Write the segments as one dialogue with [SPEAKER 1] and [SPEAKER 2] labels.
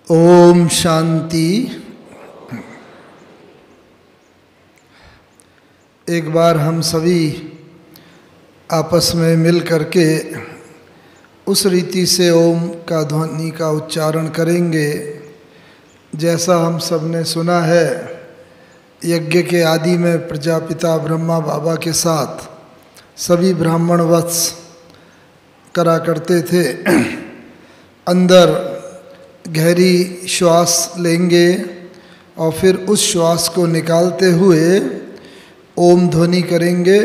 [SPEAKER 1] ओम शांति। एक बार हम सभी आपस में मिल करके उस रीति से ओम का ध्वनि का उच्चारण करेंगे जैसा हम सब ने सुना है। यज्ञ के आदि में प्रजापिता ब्रह्मा बाबा के साथ सभी ब्राह्मण वत्स करा करते थे। अंदर गहरी श्वास लेंगे और फिर उस श्वास को निकालते हुए ओम ध्वनि करेंगे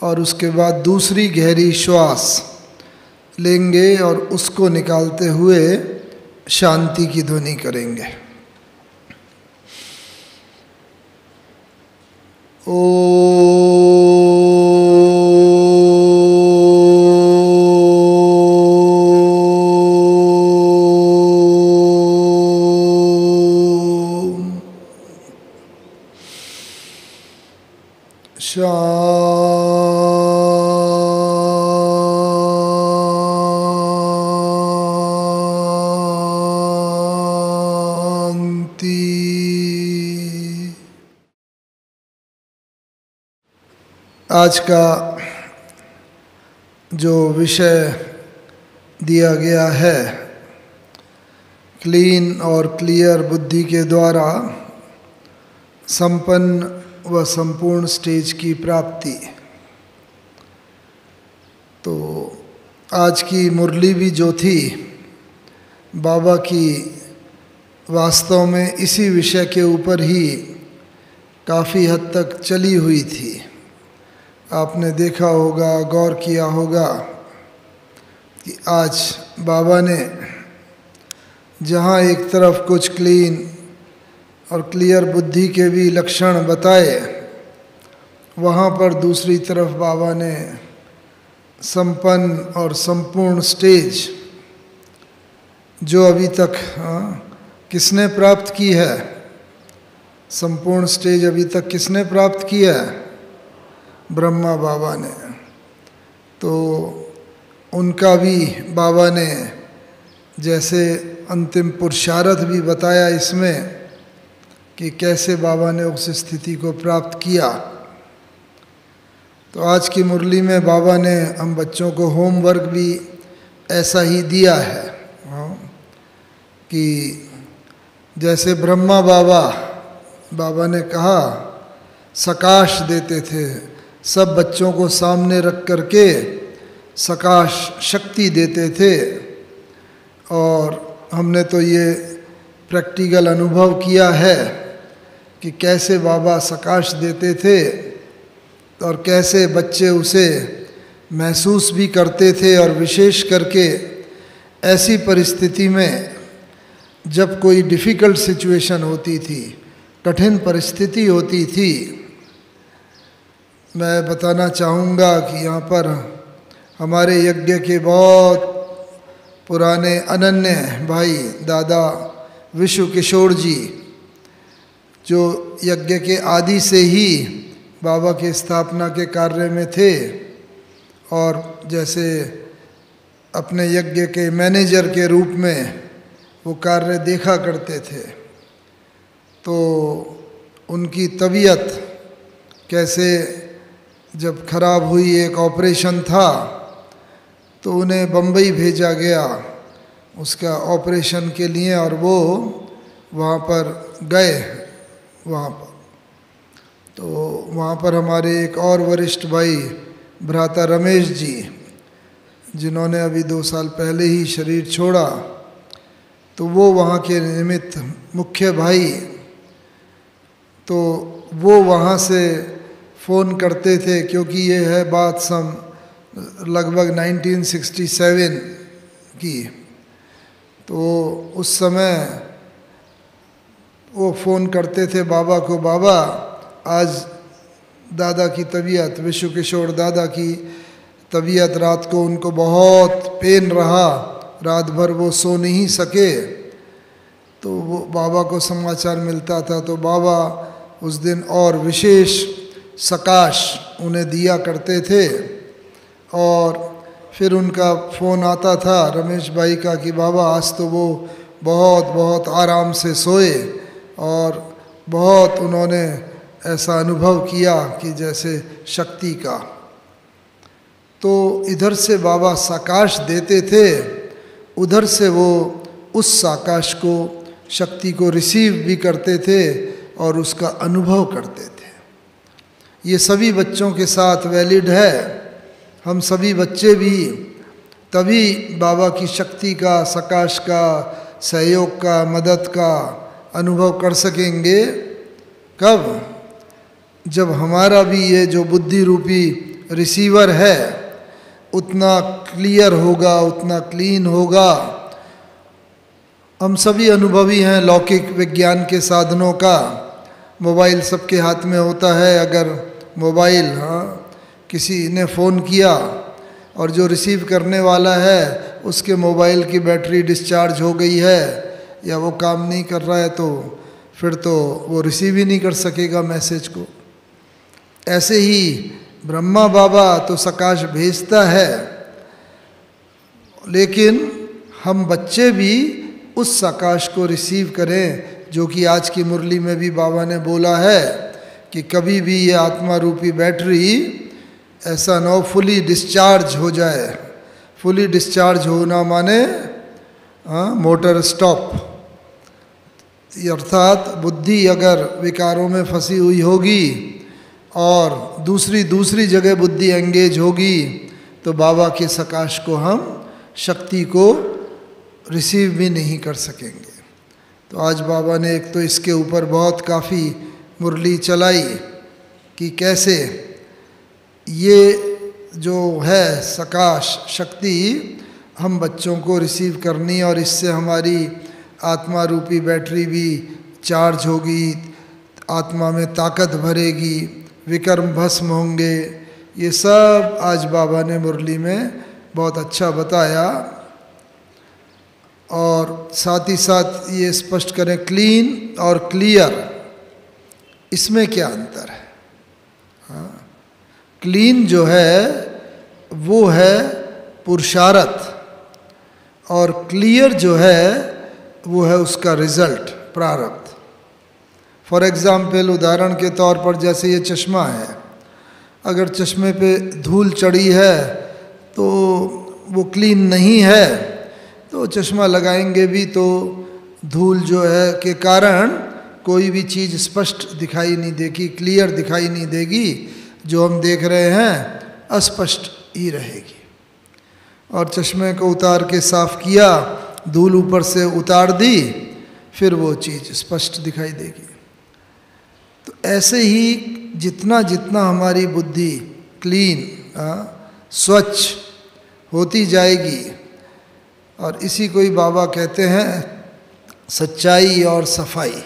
[SPEAKER 1] और उसके बाद दूसरी गहरी श्वास लेंगे और उसको निकालते हुए शांति की ध्वनि करेंगे। आज का जो विषय दिया गया है, क्लीन और क्लियर बुद्धि के द्वारा संपन्न व संपूर्ण स्टेज की प्राप्ति। तो आज की मुरली भी जो थी बाबा की, वास्तव में इसी विषय के ऊपर ही काफ़ी हद तक चली हुई थी। आपने देखा होगा, गौर किया होगा कि आज बाबा ने जहाँ एक तरफ कुछ क्लीन और क्लियर बुद्धि के भी लक्षण बताए, वहाँ पर दूसरी तरफ बाबा ने संपन्न और संपूर्ण स्टेज जो अभी तक किसने प्राप्त की है, संपूर्ण स्टेज अभी तक किसने प्राप्त किया है? ब्रह्मा बाबा ने। तो उनका भी बाबा ने जैसे अंतिम पुरुषार्थ भी बताया इसमें कि कैसे बाबा ने उस स्थिति को प्राप्त किया। तो आज की मुरली में बाबा ने हम बच्चों को होमवर्क भी ऐसा ही दिया है कि जैसे ब्रह्मा बाबा ने कहा सकाश देते थे, सब बच्चों को सामने रख करके सकाश शक्ति देते थे। और हमने तो ये प्रैक्टिकल अनुभव किया है कि कैसे बाबा सकाश देते थे और कैसे बच्चे उसे महसूस भी करते थे। और विशेष करके ऐसी परिस्थिति में जब कोई डिफ़िकल्ट सिचुएशन होती थी, कठिन परिस्थिति होती थी। मैं बताना चाहूँगा कि यहाँ पर हमारे यज्ञ के बहुत पुराने अनन्य भाई दादा विश्व किशोर जी, जो यज्ञ के आदि से ही बाबा के स्थापना के कार्य में थे और जैसे अपने यज्ञ के मैनेजर के रूप में वो कार्य देखा करते थे। तो उनकी तबीयत कैसे जब खराब हुई, एक ऑपरेशन था तो उन्हें बम्बई भेजा गया उसका ऑपरेशन के लिए और वो वहाँ पर गए। वहाँ पर तो वहाँ पर हमारे एक और वरिष्ठ भाई भ्राता रमेश जी, जिन्होंने अभी 2 साल पहले ही शरीर छोड़ा, तो वो वहाँ के निमित्त मुख्य भाई, तो वो वहाँ से फ़ोन करते थे क्योंकि ये है बात लगभग 1967 की। तो उस समय वो फ़ोन करते थे बाबा को, बाबा आज दादा की तबीयत, विश्व किशोर दादा की तबीयत, रात को उनको बहुत पेन रहा, रात भर वो सो नहीं सके। तो वो बाबा को समाचार मिलता था तो बाबा उस दिन और विशेष सकाश उन्हें दिया करते थे। और फिर उनका फ़ोन आता था रमेश भाई का कि बाबा आज तो वो बहुत बहुत आराम से सोए और बहुत उन्होंने ऐसा अनुभव किया कि जैसे शक्ति का। तो इधर से बाबा साकाश देते थे, उधर से वो उस साकाश को, शक्ति को रिसीव भी करते थे और उसका अनुभव करते थे। ये सभी बच्चों के साथ वैलिड है। हम सभी बच्चे भी तभी बाबा की शक्ति का, सकाश का, सहयोग का, मदद का अनुभव कर सकेंगे। कब? जब हमारा भी ये जो बुद्धि रूपी रिसीवर है उतना क्लियर होगा, उतना क्लीन होगा। हम सभी अनुभवी हैं लौकिक विज्ञान के साधनों का। मोबाइल सबके हाथ में होता है। अगर मोबाइल किसी ने फ़ोन किया और जो रिसीव करने वाला है उसके मोबाइल की बैटरी डिस्चार्ज हो गई है या वो काम नहीं कर रहा है, तो फिर तो वो रिसीव ही नहीं कर सकेगा मैसेज को। ऐसे ही ब्रह्मा बाबा तो सकाश भेजता है, लेकिन हम बच्चे भी उस सकाश को रिसीव करें, जो कि आज की मुरली में भी बाबा ने बोला है कि कभी भी ये आत्मा रूपी बैटरी ऐसा न हो फुली डिस्चार्ज हो जाए। फुली डिस्चार्ज होना माने मोटर स्टॉप, अर्थात बुद्धि अगर विकारों में फंसी हुई होगी और दूसरी जगह बुद्धि एंगेज होगी तो बाबा के सकाश को हम, शक्ति को रिसीव भी नहीं कर सकेंगे। तो आज बाबा ने एक तो इसके ऊपर बहुत काफ़ी मुरली चलाई कि कैसे ये जो है सकाश शक्ति हम बच्चों को रिसीव करनी, और इससे हमारी आत्मा रूपी बैटरी भी चार्ज होगी, आत्मा में ताकत भरेगी, विकर्म भस्म होंगे। ये सब आज बाबा ने मुरली में बहुत अच्छा बताया। और साथ ही साथ ये स्पष्ट करें क्लीन और क्लियर, इसमें क्या अंतर है। क्लीन जो है वो है पुरुषार्थ, और क्लियर जो है वो है उसका रिजल्ट, प्रारब्ध। फॉर एग्ज़ाम्पल, उदाहरण के तौर पर जैसे ये चश्मा है, अगर चश्मे पे धूल चढ़ी है तो वो क्लीन नहीं है, तो चश्मा लगाएंगे भी तो धूल जो है के कारण कोई भी चीज़ स्पष्ट दिखाई नहीं देगी, क्लियर दिखाई नहीं देगी। जो हम देख रहे हैं अस्पष्ट ही रहेगी। और चश्मे को उतार के साफ़ किया, धूल ऊपर से उतार दी, फिर वो चीज़ स्पष्ट दिखाई देगी। तो ऐसे ही जितना जितना हमारी बुद्धि क्लीन, स्वच्छ होती जाएगी, और इसी को ही बाबा कहते हैं सच्चाई और सफाई।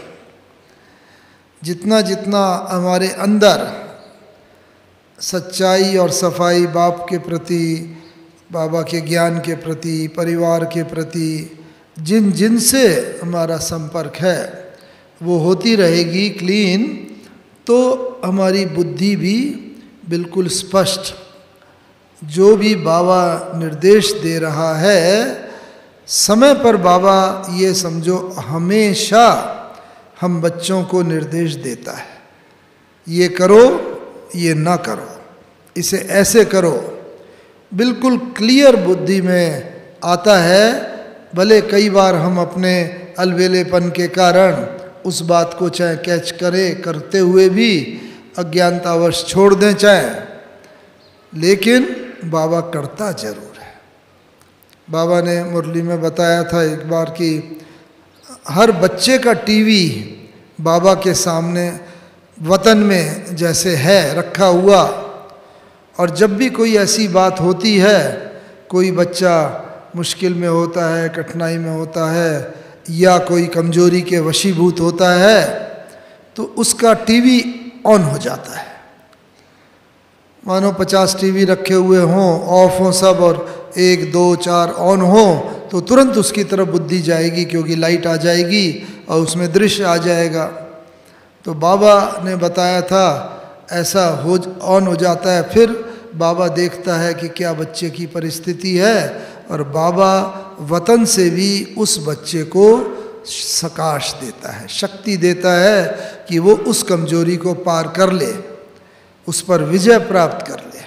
[SPEAKER 1] जितना जितना हमारे अंदर सच्चाई और सफाई बाप के प्रति, बाबा के ज्ञान के प्रति, परिवार के प्रति, जिन जिन से हमारा संपर्क है वो होती रहेगी क्लीन, तो हमारी बुद्धि भी बिल्कुल स्पष्ट, जो भी बाबा निर्देश दे रहा है समय पर, बाबा ये समझो हमेशा हम बच्चों को निर्देश देता है, ये करो, ये ना करो, इसे ऐसे करो, बिल्कुल क्लियर बुद्धि में आता है। भले कई बार हम अपने अलबेलेपन के कारण उस बात को चाहे कैच करते हुए भी अज्ञानतावश छोड़ दें चाहे, लेकिन बाबा करता जरूर है। बाबा ने मुरली में बताया था एक बार कि हर बच्चे का टीवी बाबा के सामने वतन में जैसे है रखा हुआ, और जब भी कोई ऐसी बात होती है, कोई बच्चा मुश्किल में होता है, कठिनाई में होता है, या कोई कमजोरी के वशीभूत होता है, तो उसका टीवी ऑन हो जाता है। मानो 50 टीवी रखे हुए हों, ऑफ हों सब, और 1 2 4 ऑन हो, तो तुरंत उसकी तरफ बुद्धि जाएगी, क्योंकि लाइट आ जाएगी और उसमें दृश्य आ जाएगा। तो बाबा ने बताया था ऐसा ऑन हो जाता है। फिर बाबा देखता है कि क्या बच्चे की परिस्थिति है, और बाबा वतन से भी उस बच्चे को सकाश देता है, शक्ति देता है कि वो उस कमजोरी को पार कर ले, उस पर विजय प्राप्त कर ले।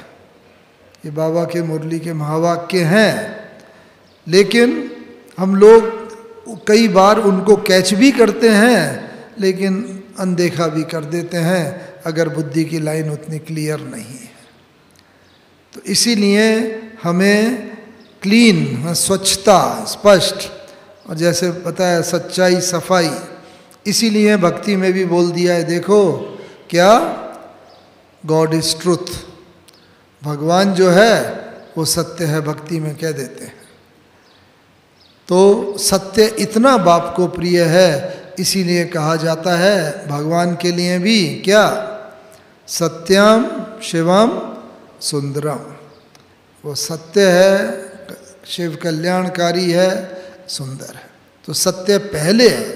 [SPEAKER 1] ये बाबा के मुरली के महावाक्य हैं, लेकिन हम लोग कई बार उनको कैच भी करते हैं लेकिन अनदेखा भी कर देते हैं अगर बुद्धि की लाइन उतनी क्लियर नहीं है। तो इसीलिए हमें क्लीन, स्वच्छता, स्पष्ट, और जैसे पता है सच्चाई, सफाई, इसीलिए भक्ति में भी बोल दिया है, देखो क्या, गॉड इज ट्रुथ, भगवान जो है वो सत्य है, भक्ति में कह देते हैं। तो सत्य इतना बाप को प्रिय है, इसीलिए कहा जाता है भगवान के लिए भी क्या, सत्यम शिवम सुंदरम, वो सत्य है, शिव कल्याणकारी है, सुंदर है। तो सत्य पहले है।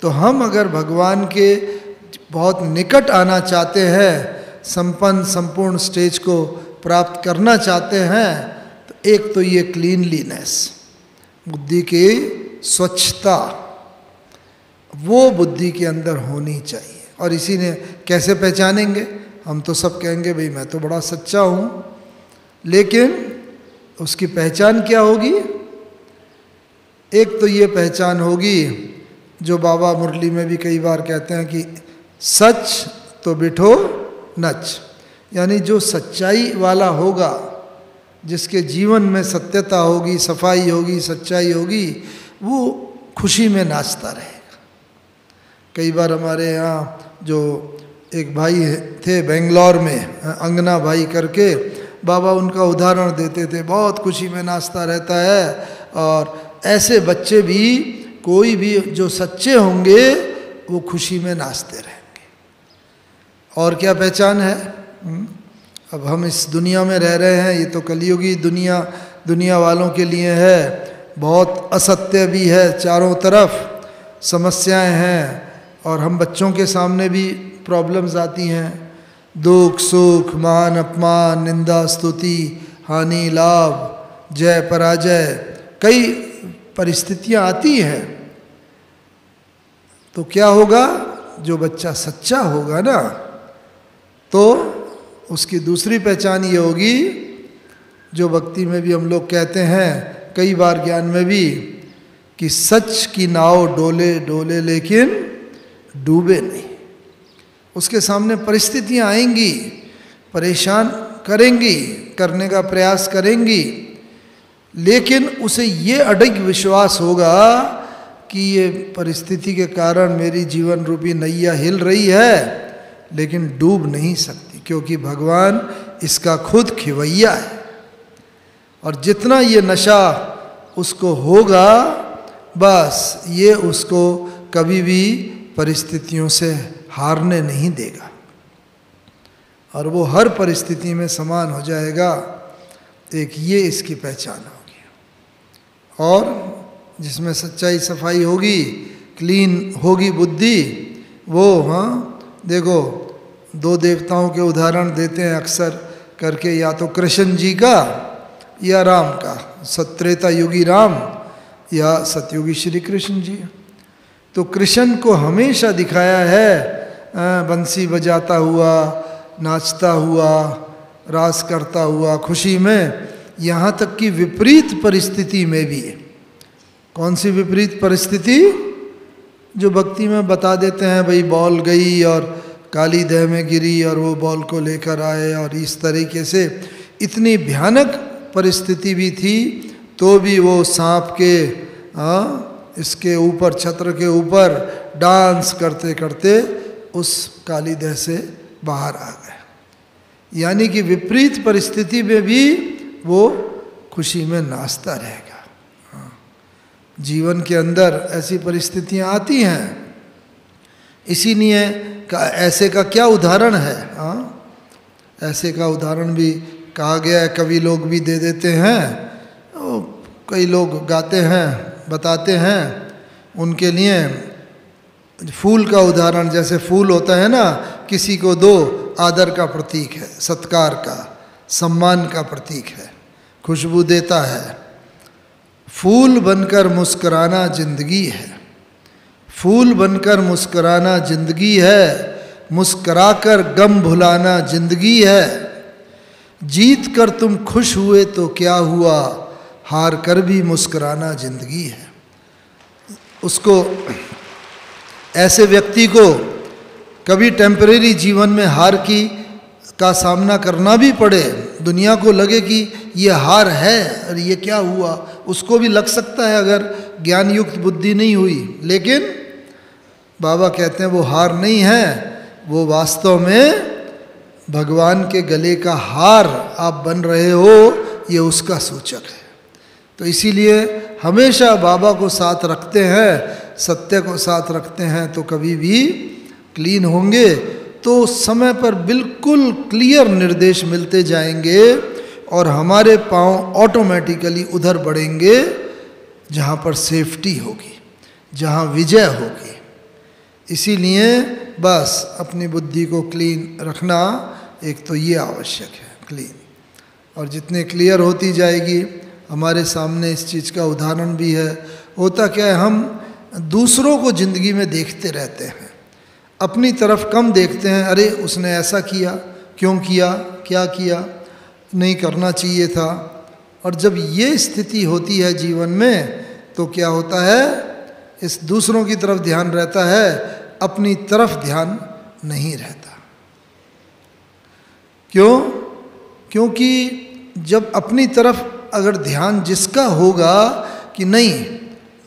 [SPEAKER 1] तो हम अगर भगवान के बहुत निकट आना चाहते हैं, संपन्न संपूर्ण स्टेज को प्राप्त करना चाहते हैं, तो एक तो ये क्लीनलीनेस, बुद्धि की स्वच्छता, वो बुद्धि के अंदर होनी चाहिए। और इसी ने कैसे पहचानेंगे, हम तो सब कहेंगे भाई मैं तो बड़ा सच्चा हूँ, लेकिन उसकी पहचान क्या होगी? एक तो ये पहचान होगी जो बाबा मुरली में भी कई बार कहते हैं कि सच तो बिठो नच, यानी जो सच्चाई वाला होगा, जिसके जीवन में सत्यता होगी, सफाई होगी, सच्चाई होगी, वो खुशी में नाचता रहेगा। कई बार हमारे यहाँ जो एक भाई थे बेंगलोर में, अंगना भाई करके, बाबा उनका उदाहरण देते थे, बहुत खुशी में नाचता रहता है। और ऐसे बच्चे भी, कोई भी जो सच्चे होंगे वो खुशी में नाचते रहेंगे। और क्या पहचान है? अब हम इस दुनिया में रह रहे हैं, ये तो कलियुगी दुनिया वालों के लिए है, बहुत असत्य भी है, चारों तरफ समस्याएं हैं, और हम बच्चों के सामने भी प्रॉब्लम्स आती हैं, दुख सुख, मान अपमान, निंदा स्तुति, हानि लाभ, जय पराजय, कई परिस्थितियां आती हैं। तो क्या होगा? जो बच्चा सच्चा होगा ना, तो उसकी दूसरी पहचान ये होगी, जो भक्ति में भी हम लोग कहते हैं, कई बार ज्ञान में भी, कि सच की नाव डोले डोले लेकिन डूबे नहीं। उसके सामने परिस्थितियां आएंगी, परेशान करेंगी, करने का प्रयास करेंगी, लेकिन उसे ये अडिग विश्वास होगा कि ये परिस्थिति के कारण मेरी जीवन रूपी नैया हिल रही है, लेकिन डूब नहीं सकती, क्योंकि भगवान इसका खुद खिवैया है। और जितना ये नशा उसको होगा, बस ये उसको कभी भी परिस्थितियों से हारने नहीं देगा, और वो हर परिस्थिति में समान हो जाएगा। एक ये इसकी पहचान होगी। और जिसमें सच्चाई सफाई होगी, क्लीन होगी बुद्धि, वो, हाँ देखो, दो देवताओं के उदाहरण देते हैं अक्सर करके, या तो कृष्ण जी का या राम का, सत्रेता युगी राम या सतयुगी श्री कृष्ण जी। तो कृष्ण को हमेशा दिखाया है बंसी बजाता हुआ, नाचता हुआ, रास करता हुआ, खुशी में, यहाँ तक कि विपरीत परिस्थिति में भी। कौन सी विपरीत परिस्थिति? जो भक्ति में बता देते हैं, भाई बॉल गई और काली देह में गिरी और वो बॉल को लेकर आए, और इस तरीके से इतनी भयानक परिस्थिति भी थी, तो भी वो सांप के इसके ऊपर, छत्र के ऊपर डांस करते करते उस काली देह से बाहर आ गए। यानी कि विपरीत परिस्थिति में भी वो खुशी में नाचता रहेगा। जीवन के अंदर ऐसी परिस्थितियां आती हैं, इसीलिए ऐसे का क्या उदाहरण है? ऐसे का उदाहरण भी कहा गया है, कवि लोग भी दे देते हैं, कई लोग गाते हैं, बताते हैं। उनके लिए फूल का उदाहरण, जैसे फूल होता है ना, किसी को दो, आदर का प्रतीक है, सत्कार का, सम्मान का प्रतीक है, खुशबू देता है, फूल बनकर मुस्कुराना जिंदगी है, फूल बनकर मुस्कुराना जिंदगी है, मुस्कुराकर गम भुलाना जिंदगी है। जीत कर तुम खुश हुए तो क्या हुआ, हार कर भी मुस्कुराना जिंदगी है। उसको, ऐसे व्यक्ति को कभी टेम्परेरी जीवन में हार का सामना करना भी पड़े, दुनिया को लगे कि ये हार है और ये क्या हुआ, उसको भी लग सकता है अगर ज्ञान युक्त बुद्धि नहीं हुई। लेकिन बाबा कहते हैं वो हार नहीं है, वो वास्तव में भगवान के गले का हार आप बन रहे हो, ये उसका सूचक है। तो इसीलिए हमेशा बाबा को साथ रखते हैं, सत्य को साथ रखते हैं, तो कभी भी क्लीन होंगे। तो समय पर बिल्कुल क्लियर निर्देश मिलते जाएंगे और हमारे पांव ऑटोमेटिकली उधर बढ़ेंगे जहाँ पर सेफ्टी होगी, जहाँ विजय होगी। इसीलिए बस अपनी बुद्धि को क्लीन रखना एक तो ये आवश्यक है, क्लीन। और जितने क्लियर होती जाएगी, हमारे सामने इस चीज़ का उदाहरण भी है। होता क्या है, हम दूसरों को ज़िंदगी में देखते रहते हैं, अपनी तरफ कम देखते हैं। अरे उसने ऐसा किया, क्यों किया, क्या किया, नहीं करना चाहिए था। और जब ये स्थिति होती है जीवन में तो क्या होता है, इस दूसरों की तरफ ध्यान रहता है, अपनी तरफ ध्यान नहीं रहता। क्यों? क्योंकि जब अपनी तरफ अगर ध्यान जिसका होगा कि नहीं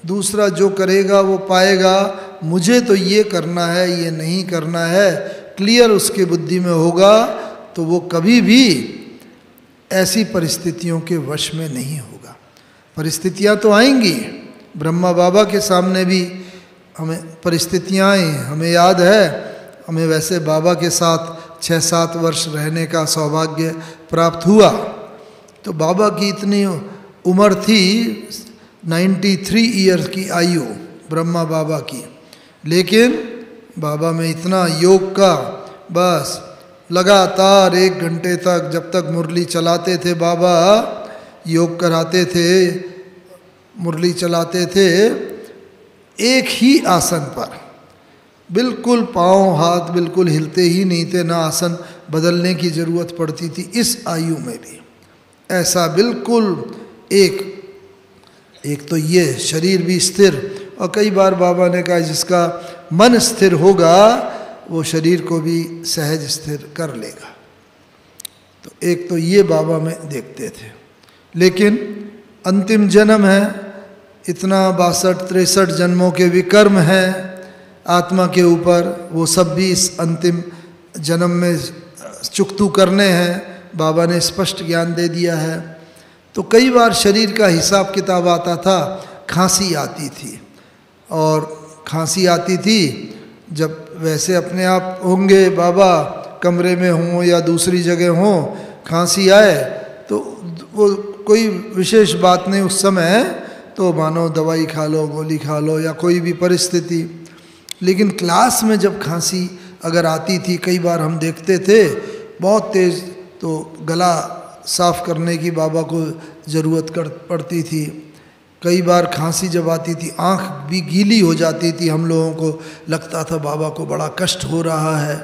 [SPEAKER 1] दूसरा जो करेगा वो पाएगा, मुझे तो ये करना है, ये नहीं करना है, क्लियर उसके बुद्धि में होगा, तो वो कभी भी ऐसी परिस्थितियों के वश में नहीं होगा। परिस्थितियां तो आएंगी, ब्रह्मा बाबा के सामने भी हमें परिस्थितियां आई। हमें याद है, हमें वैसे बाबा के साथ 6-7 वर्ष रहने का सौभाग्य प्राप्त हुआ। तो बाबा की इतनी उम्र थी, 93 ईयर्स की आयु ब्रह्मा बाबा की, लेकिन बाबा में इतना योग का, बस लगातार 1 घंटे तक जब तक मुरली चलाते थे बाबा, योग कराते थे, मुरली चलाते थे, एक ही आसन पर बिल्कुल पाँव हाथ बिल्कुल हिलते ही नहीं थे, ना आसन बदलने की ज़रूरत पड़ती थी। इस आयु में भी ऐसा बिल्कुल एक तो ये शरीर भी स्थिर, और कई बार बाबा ने कहा जिसका मन स्थिर होगा वो शरीर को भी सहज स्थिर कर लेगा। तो एक तो ये बाबा में देखते थे। लेकिन अंतिम जन्म है, इतना 62-63 जन्मों के विकर्म हैं आत्मा के ऊपर, वो सब भी इस अंतिम जन्म में चुकतू करने हैं। बाबा ने स्पष्ट ज्ञान दे दिया है। तो कई बार शरीर का हिसाब किताब आता था, खांसी आती थी, और खांसी आती थी जब वैसे अपने आप होंगे बाबा कमरे में हों या दूसरी जगह हों, खांसी आए तो वो कोई विशेष बात नहीं उस समय, तो मानो दवाई खा लो, गोली खा लो या कोई भी परिस्थिति। लेकिन क्लास में जब खांसी अगर आती थी, कई बार हम देखते थे बहुत तेज़, तो गला साफ़ करने की बाबा को ज़रूरत पड़ती थी। कई बार खांसी जब आती थी, आँख भी गीली हो जाती थी, हम लोगों को लगता था बाबा को बड़ा कष्ट हो रहा है।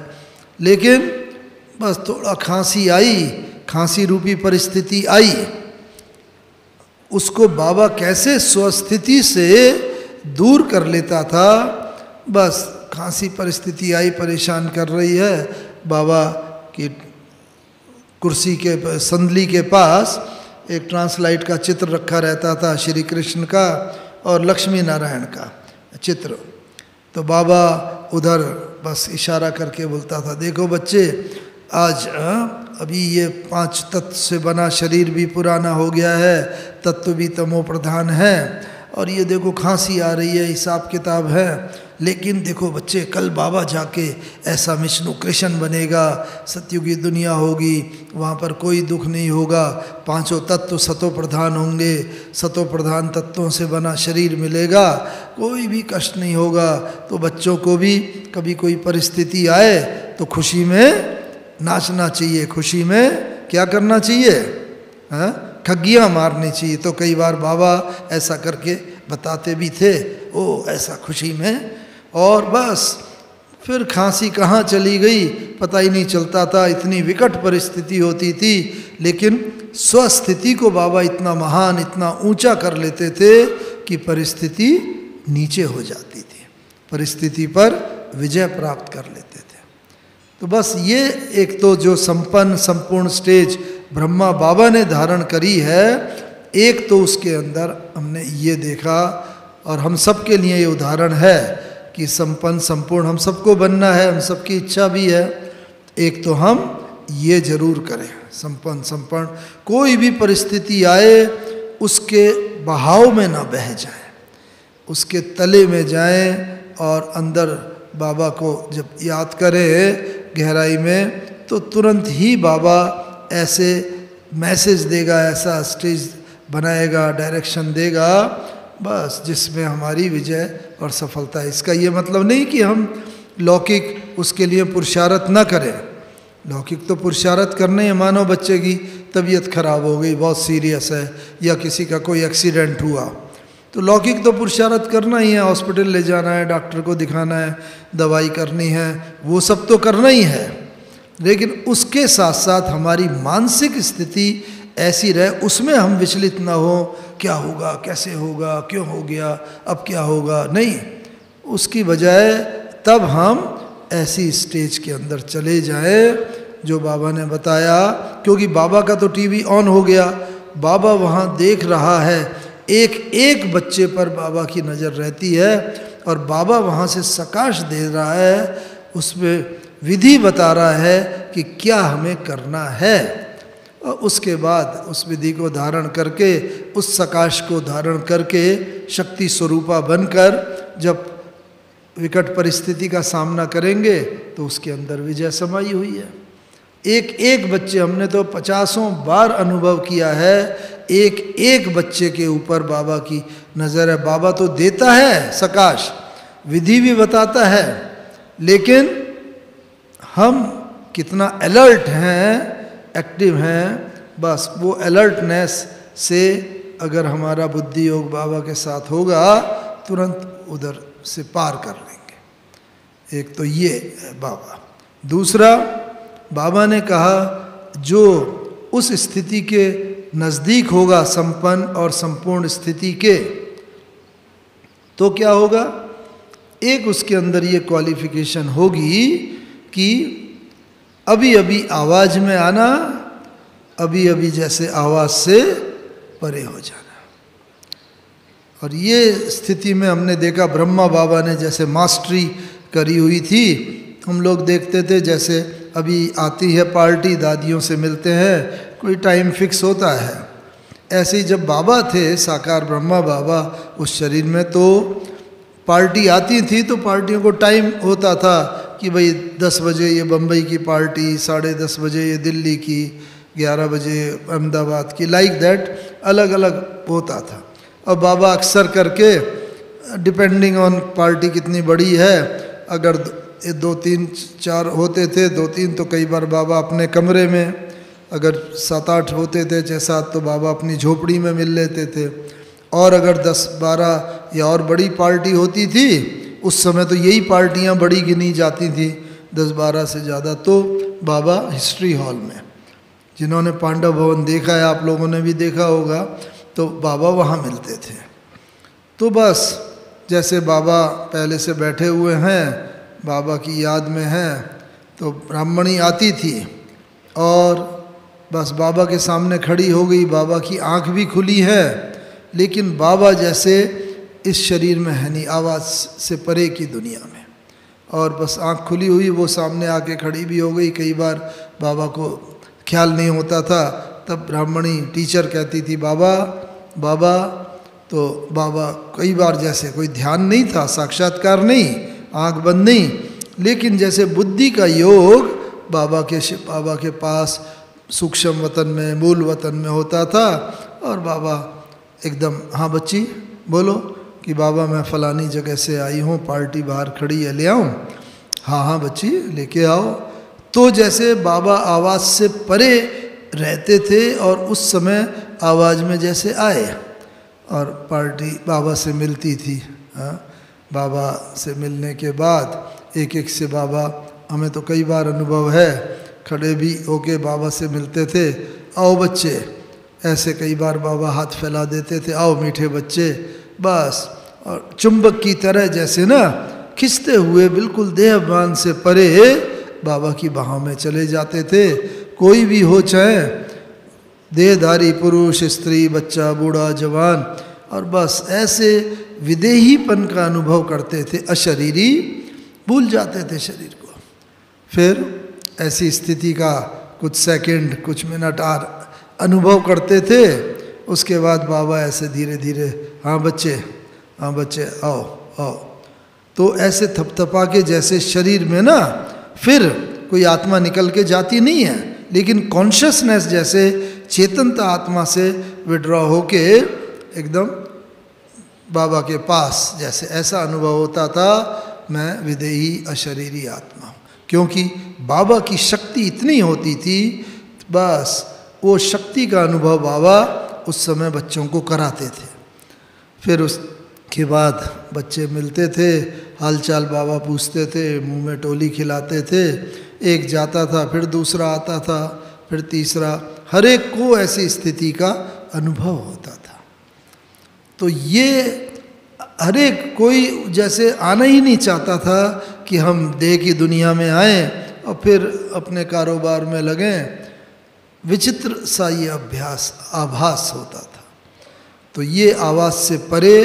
[SPEAKER 1] लेकिन बस थोड़ा खांसी आई, खांसी रूपी परिस्थिति आई, उसको बाबा कैसे स्वस्थिति से दूर कर लेता था। बस खांसी परिस्थिति आई, परेशान कर रही है, बाबा की कुर्सी के संदली के पास एक ट्रांसलाइट का चित्र रखा रहता था, श्री कृष्ण का और लक्ष्मी नारायण का चित्र। तो बाबा उधर बस इशारा करके बोलता था, देखो बच्चे, आज अभी ये 5 तत्व से बना शरीर भी पुराना हो गया है, तत्व भी तमो प्रधान है, और ये देखो खांसी आ रही है, हिसाब किताब है, लेकिन देखो बच्चे, कल बाबा जाके ऐसा विष्णु कृष्ण बनेगा, सतयुगी दुनिया होगी, वहाँ पर कोई दुख नहीं होगा, 5 तत्व सतो प्रधान होंगे, सतो प्रधान तत्वों से बना शरीर मिलेगा, कोई भी कष्ट नहीं होगा। तो बच्चों को भी कभी कोई परिस्थिति आए तो खुशी में नाचना चाहिए, खुशी में क्या करना चाहिए, हाँ, ठगियाँ मारनी चाहिए। तो कई बार बाबा ऐसा करके बताते भी थे, ओ ऐसा खुशी में, और बस फिर खांसी कहाँ चली गई पता ही नहीं चलता था, इतनी विकट परिस्थिति होती थी। लेकिन स्वस्थिति को बाबा इतना महान, इतना ऊंचा कर लेते थे कि परिस्थिति नीचे हो जाती थी, परिस्थिति पर विजय प्राप्त कर लेते थे। तो बस ये एक तो जो संपन्न संपूर्ण स्टेज ब्रह्मा बाबा ने धारण करी है, एक तो उसके अंदर हमने ये देखा, और हम सब के लिए ये उदाहरण है कि संपन्न संपूर्ण हम सबको बनना है, हम सबकी इच्छा भी है। एक तो हम ये जरूर करें, संपन्न संपूर्ण, कोई भी परिस्थिति आए उसके बहाव में ना बह जाए, उसके तले में जाएं, और अंदर बाबा को जब याद करें गहराई में, तो तुरंत ही बाबा ऐसे मैसेज देगा, ऐसा स्टेज बनाएगा, डायरेक्शन देगा, बस जिसमें हमारी विजय और सफलता है। इसका ये मतलब नहीं कि हम लौकिक उसके लिए पुरुषार्थ न करें, लौकिक तो पुरुषार्थ करने ही। मानो बच्चे की तबीयत खराब हो गई, बहुत सीरियस है, या किसी का कोई एक्सीडेंट हुआ, तो लौकिक तो पुरुषार्थ करना ही है, हॉस्पिटल ले जाना है, डॉक्टर को दिखाना है, दवाई करनी है, वो सब तो करना ही है। लेकिन उसके साथ साथ हमारी मानसिक स्थिति ऐसी रहे, उसमें हम विचलित ना हो, क्या होगा, कैसे होगा, क्यों हो गया, अब क्या होगा, नहीं, उसकी बजाय तब हम ऐसी स्टेज के अंदर चले जाएं जो बाबा ने बताया। क्योंकि बाबा का तो टीवी ऑन हो गया, बाबा वहाँ देख रहा है, एक एक बच्चे पर बाबा की नज़र रहती है, और बाबा वहाँ से सकाश दे रहा है, उसमें विधि बता रहा है कि क्या हमें करना है। और उसके बाद उस विधि को धारण करके, उस सकाश को धारण करके शक्ति स्वरूपा बनकर जब विकट परिस्थिति का सामना करेंगे तो उसके अंदर विजय समाई हुई है। एक एक बच्चे, हमने तो 50 बार अनुभव किया है, एक एक बच्चे के ऊपर बाबा की नज़र है। बाबा तो देता है सकाश, विधि भी बताता है, लेकिन हम कितना अलर्ट हैं, एक्टिव हैं, बस वो अलर्टनेस से अगर हमारा बुद्धि योग बाबा के साथ होगा, तुरंत उधर से पार कर लेंगे। एक तो ये है बाबा। दूसरा, बाबा ने कहा जो उस स्थिति के नज़दीक होगा, संपन्न और संपूर्ण स्थिति के, तो क्या होगा, एक उसके अंदर ये क्वालिफिकेशन होगी कि अभी अभी आवाज़ में आना, अभी अभी जैसे आवाज़ से परे हो जाना। और ये स्थिति में हमने देखा ब्रह्मा बाबा ने जैसे मास्टरी करी हुई थी। हम लोग देखते थे जैसे अभी आती है पार्टी, दादियों से मिलते हैं, कोई टाइम फिक्स होता है। ऐसे ही जब बाबा थे साकार ब्रह्मा बाबा उस शरीर में, तो पार्टी आती थी तो पार्टियों को टाइम होता था कि भाई 10 बजे ये बम्बई की पार्टी, 10:30 बजे ये दिल्ली की, 11 बजे अहमदाबाद की, लाइक दैट अलग अलग होता था। और बाबा अक्सर करके डिपेंडिंग ऑन पार्टी कितनी बड़ी है, अगर 2, 3, 4 होते थे, 2, 3 तो कई बार बाबा अपने कमरे में, अगर 7, 8 होते थे 6, 7 तो बाबा अपनी झोपड़ी में मिल लेते थे। और अगर 10, 12 या और बड़ी पार्टी होती थी, उस समय तो यही पार्टियां बड़ी गिनी जाती थी, 10, 12 से ज़्यादा, तो बाबा हिस्ट्री हॉल में, जिन्होंने पांडव भवन देखा है, आप लोगों ने भी देखा होगा, तो बाबा वहाँ मिलते थे। तो बस जैसे बाबा पहले से बैठे हुए हैं, बाबा की याद में हैं, तो ब्राह्मणी आती थी और बस बाबा के सामने खड़ी हो गई। बाबा की आंख भी खुली है, लेकिन बाबा जैसे इस शरीर में है नहीं, आवाज़ से परे की दुनिया में, और बस आंख खुली हुई वो सामने आके खड़ी भी हो गई। कई बार बाबा को ख्याल नहीं होता था, तब ब्राह्मणी टीचर कहती थी बाबा बाबा, तो बाबा कई बार जैसे कोई ध्यान नहीं था, साक्षात्कार नहीं, आंख बंद नहीं, लेकिन जैसे बुद्धि का योग बाबा के पास सूक्ष्म वतन में, मूल वतन में होता था। और बाबा एकदम, हाँ बच्ची बोलो, कि बाबा मैं फ़लानी जगह से आई हूँ, पार्टी बाहर खड़ी है, ले आऊँ? हाँ हाँ बच्ची लेके आओ। तो जैसे बाबा आवाज़ से परे रहते थे और उस समय आवाज़ में जैसे आए और पार्टी बाबा से मिलती थी। हाँ, बाबा से मिलने के बाद एक एक से बाबा, हमें तो कई बार अनुभव है, खड़े भी होके बाबा से मिलते थे, आओ बच्चे, ऐसे कई बार बाबा हाथ फैला देते थे, आओ मीठे बच्चे, बस। और चुंबक की तरह जैसे ना खिंचते हुए बिल्कुल देहभान से परे बाबा की बाहों में चले जाते थे। कोई भी हो, चाहे देहधारी पुरुष, स्त्री, बच्चा, बूढ़ा, जवान, और बस ऐसे विदेहीपन का अनुभव करते थे, अशरीरी, भूल जाते थे शरीर को। फिर ऐसी स्थिति का कुछ सेकंड, कुछ मिनट और अनुभव करते थे। उसके बाद बाबा ऐसे धीरे धीरे, हाँ बच्चे, हाँ बच्चे, आओ आओ, तो ऐसे थपथपा के जैसे शरीर में ना फिर कोई आत्मा निकल के जाती नहीं है, लेकिन कॉन्शियसनेस जैसे चेतनता आत्मा से विड्रॉ होके एकदम बाबा के पास, जैसे ऐसा अनुभव होता था, मैं विदेही अशरीरी आत्मा हूँ। क्योंकि बाबा की शक्ति इतनी होती थी, बस वो शक्ति का अनुभव बाबा उस समय बच्चों को कराते थे। फिर उसके बाद बच्चे मिलते थे, हालचाल बाबा पूछते थे, मुंह में टोली खिलाते थे, एक जाता था फिर दूसरा आता था, फिर तीसरा, हर एक को ऐसी स्थिति का अनुभव होता था। तो ये हर एक कोई जैसे आना ही नहीं चाहता था कि हम देह की दुनिया में आएं और फिर अपने कारोबार में लगें। विचित्र सा ये आभास होता था। तो ये आवाज़ से परे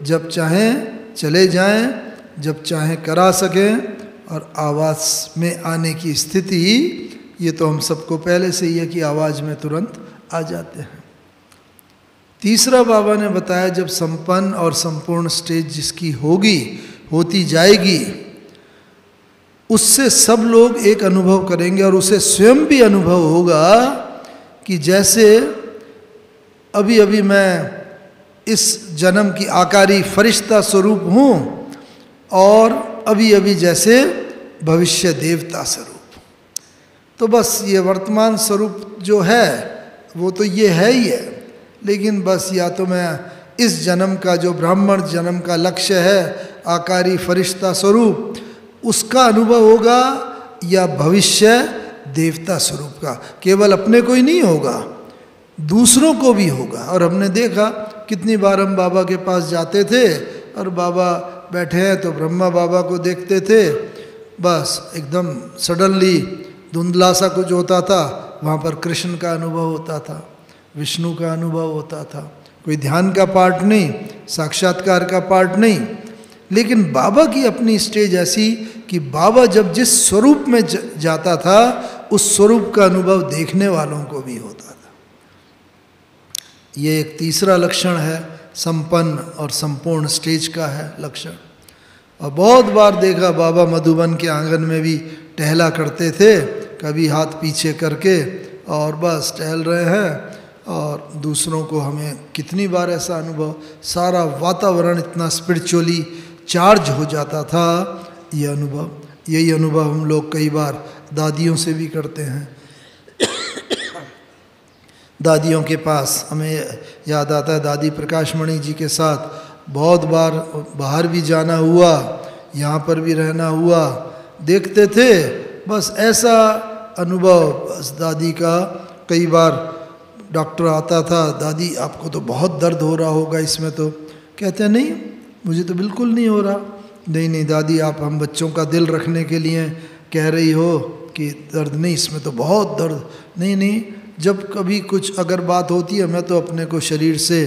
[SPEAKER 1] जब चाहें चले जाएं, जब चाहें करा सकें, और आवाज़ में आने की स्थिति ये तो हम सबको पहले से ही है कि आवाज़ में तुरंत आ जाते हैं। तीसरा बाबा ने बताया, जब संपन्न और संपूर्ण स्टेज जिसकी होगी, होती जाएगी, उससे सब लोग एक अनुभव करेंगे और उसे स्वयं भी अनुभव होगा कि जैसे अभी अभी मैं इस जन्म की आकारी फरिश्ता स्वरूप हूँ और अभी अभी जैसे भविष्य देवता स्वरूप। तो बस ये वर्तमान स्वरूप जो है वो तो ये है ही है, लेकिन बस या तो मैं इस जन्म का जो ब्राह्मण जन्म का लक्ष्य है, आकारी फरिश्ता स्वरूप, उसका अनुभव होगा, या भविष्य देवता स्वरूप का। केवल अपने को ही नहीं होगा, दूसरों को भी होगा। और हमने देखा कितनी बार हम बाबा के पास जाते थे और बाबा बैठे हैं तो ब्रह्मा बाबा को देखते थे, बस एकदम सडनली धुंधला सा कुछ होता था, वहाँ पर कृष्ण का अनुभव होता था, विष्णु का अनुभव होता था। कोई ध्यान का पार्ट नहीं, साक्षात्कार का पार्ट नहीं, लेकिन बाबा की अपनी स्टेज ऐसी कि बाबा जब जिस स्वरूप में जाता था, उस स्वरूप का अनुभव देखने वालों को भी होता था। ये एक तीसरा लक्षण है, संपन्न और संपूर्ण स्टेज का है लक्षण। और बहुत बार देखा बाबा मधुबन के आंगन में भी टहला करते थे, कभी हाथ पीछे करके और बस टहल रहे हैं, और दूसरों को हमें कितनी बार ऐसा अनुभव, सारा वातावरण इतना स्पिरिचुअली चार्ज हो जाता था। ये अनुभव, यही अनुभव हम लोग कई बार दादियों से भी करते हैं। दादियों के पास हमें याद आता है, दादी प्रकाशमणि जी के साथ बहुत बार बाहर भी जाना हुआ, यहाँ पर भी रहना हुआ, देखते थे बस ऐसा अनुभव। बस दादी का कई बार डॉक्टर आता था, दादी आपको तो बहुत दर्द हो रहा होगा इसमें, तो कहते हैं नहीं मुझे तो बिल्कुल नहीं हो रहा। नहीं नहीं दादी, आप हम बच्चों का दिल रखने के लिए कह रही हो कि दर्द नहीं, इसमें तो बहुत दर्द। नहीं नहीं, जब कभी कुछ अगर बात होती है, मैं तो अपने को शरीर से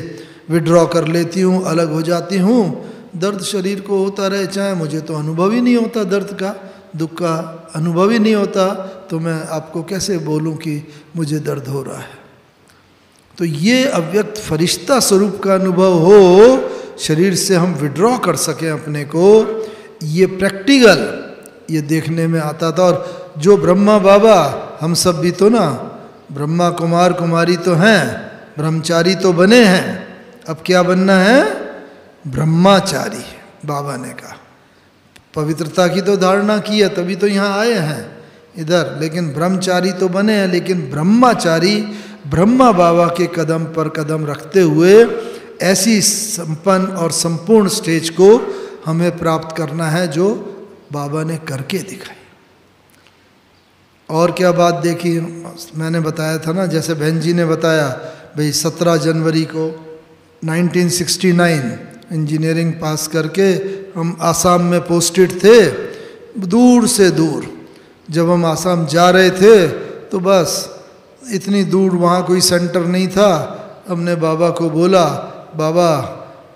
[SPEAKER 1] विड्रॉ कर लेती हूँ, अलग हो जाती हूँ। दर्द शरीर को होता रहे, चाहे मुझे तो अनुभव ही नहीं होता, दर्द का, दुख का अनुभव ही नहीं होता, तो मैं आपको कैसे बोलूँ कि मुझे दर्द हो रहा है। तो ये अव्यक्त फरिश्ता स्वरूप का अनुभव हो, शरीर से हम विड्रॉ कर सकें अपने को, ये प्रैक्टिकल ये देखने में आता था। और जो ब्रह्मा बाबा, हम सब भी तो ना ब्रह्मा कुमार कुमारी तो हैं, ब्रह्मचारी तो बने हैं, अब क्या बनना है? ब्रह्माचारी। बाबा ने कहा पवित्रता की तो धारणा की है, तभी तो यहाँ आए हैं। इधर, लेकिन ब्रह्मचारी तो बने हैं, लेकिन ब्रह्मचारी ब्रह्मा बाबा के कदम पर कदम रखते हुए ऐसी संपन्न और संपूर्ण स्टेज को हमें प्राप्त करना है जो बाबा ने करके दिखाई। और क्या बात देखी, मैंने बताया था ना, जैसे बहन जी ने बताया भाई 17 जनवरी को 1969 इंजीनियरिंग पास करके हम आसाम में पोस्टेड थे, दूर से दूर। जब हम आसाम जा रहे थे तो बस इतनी दूर, वहाँ कोई सेंटर नहीं था। हमने बाबा को बोला, बाबा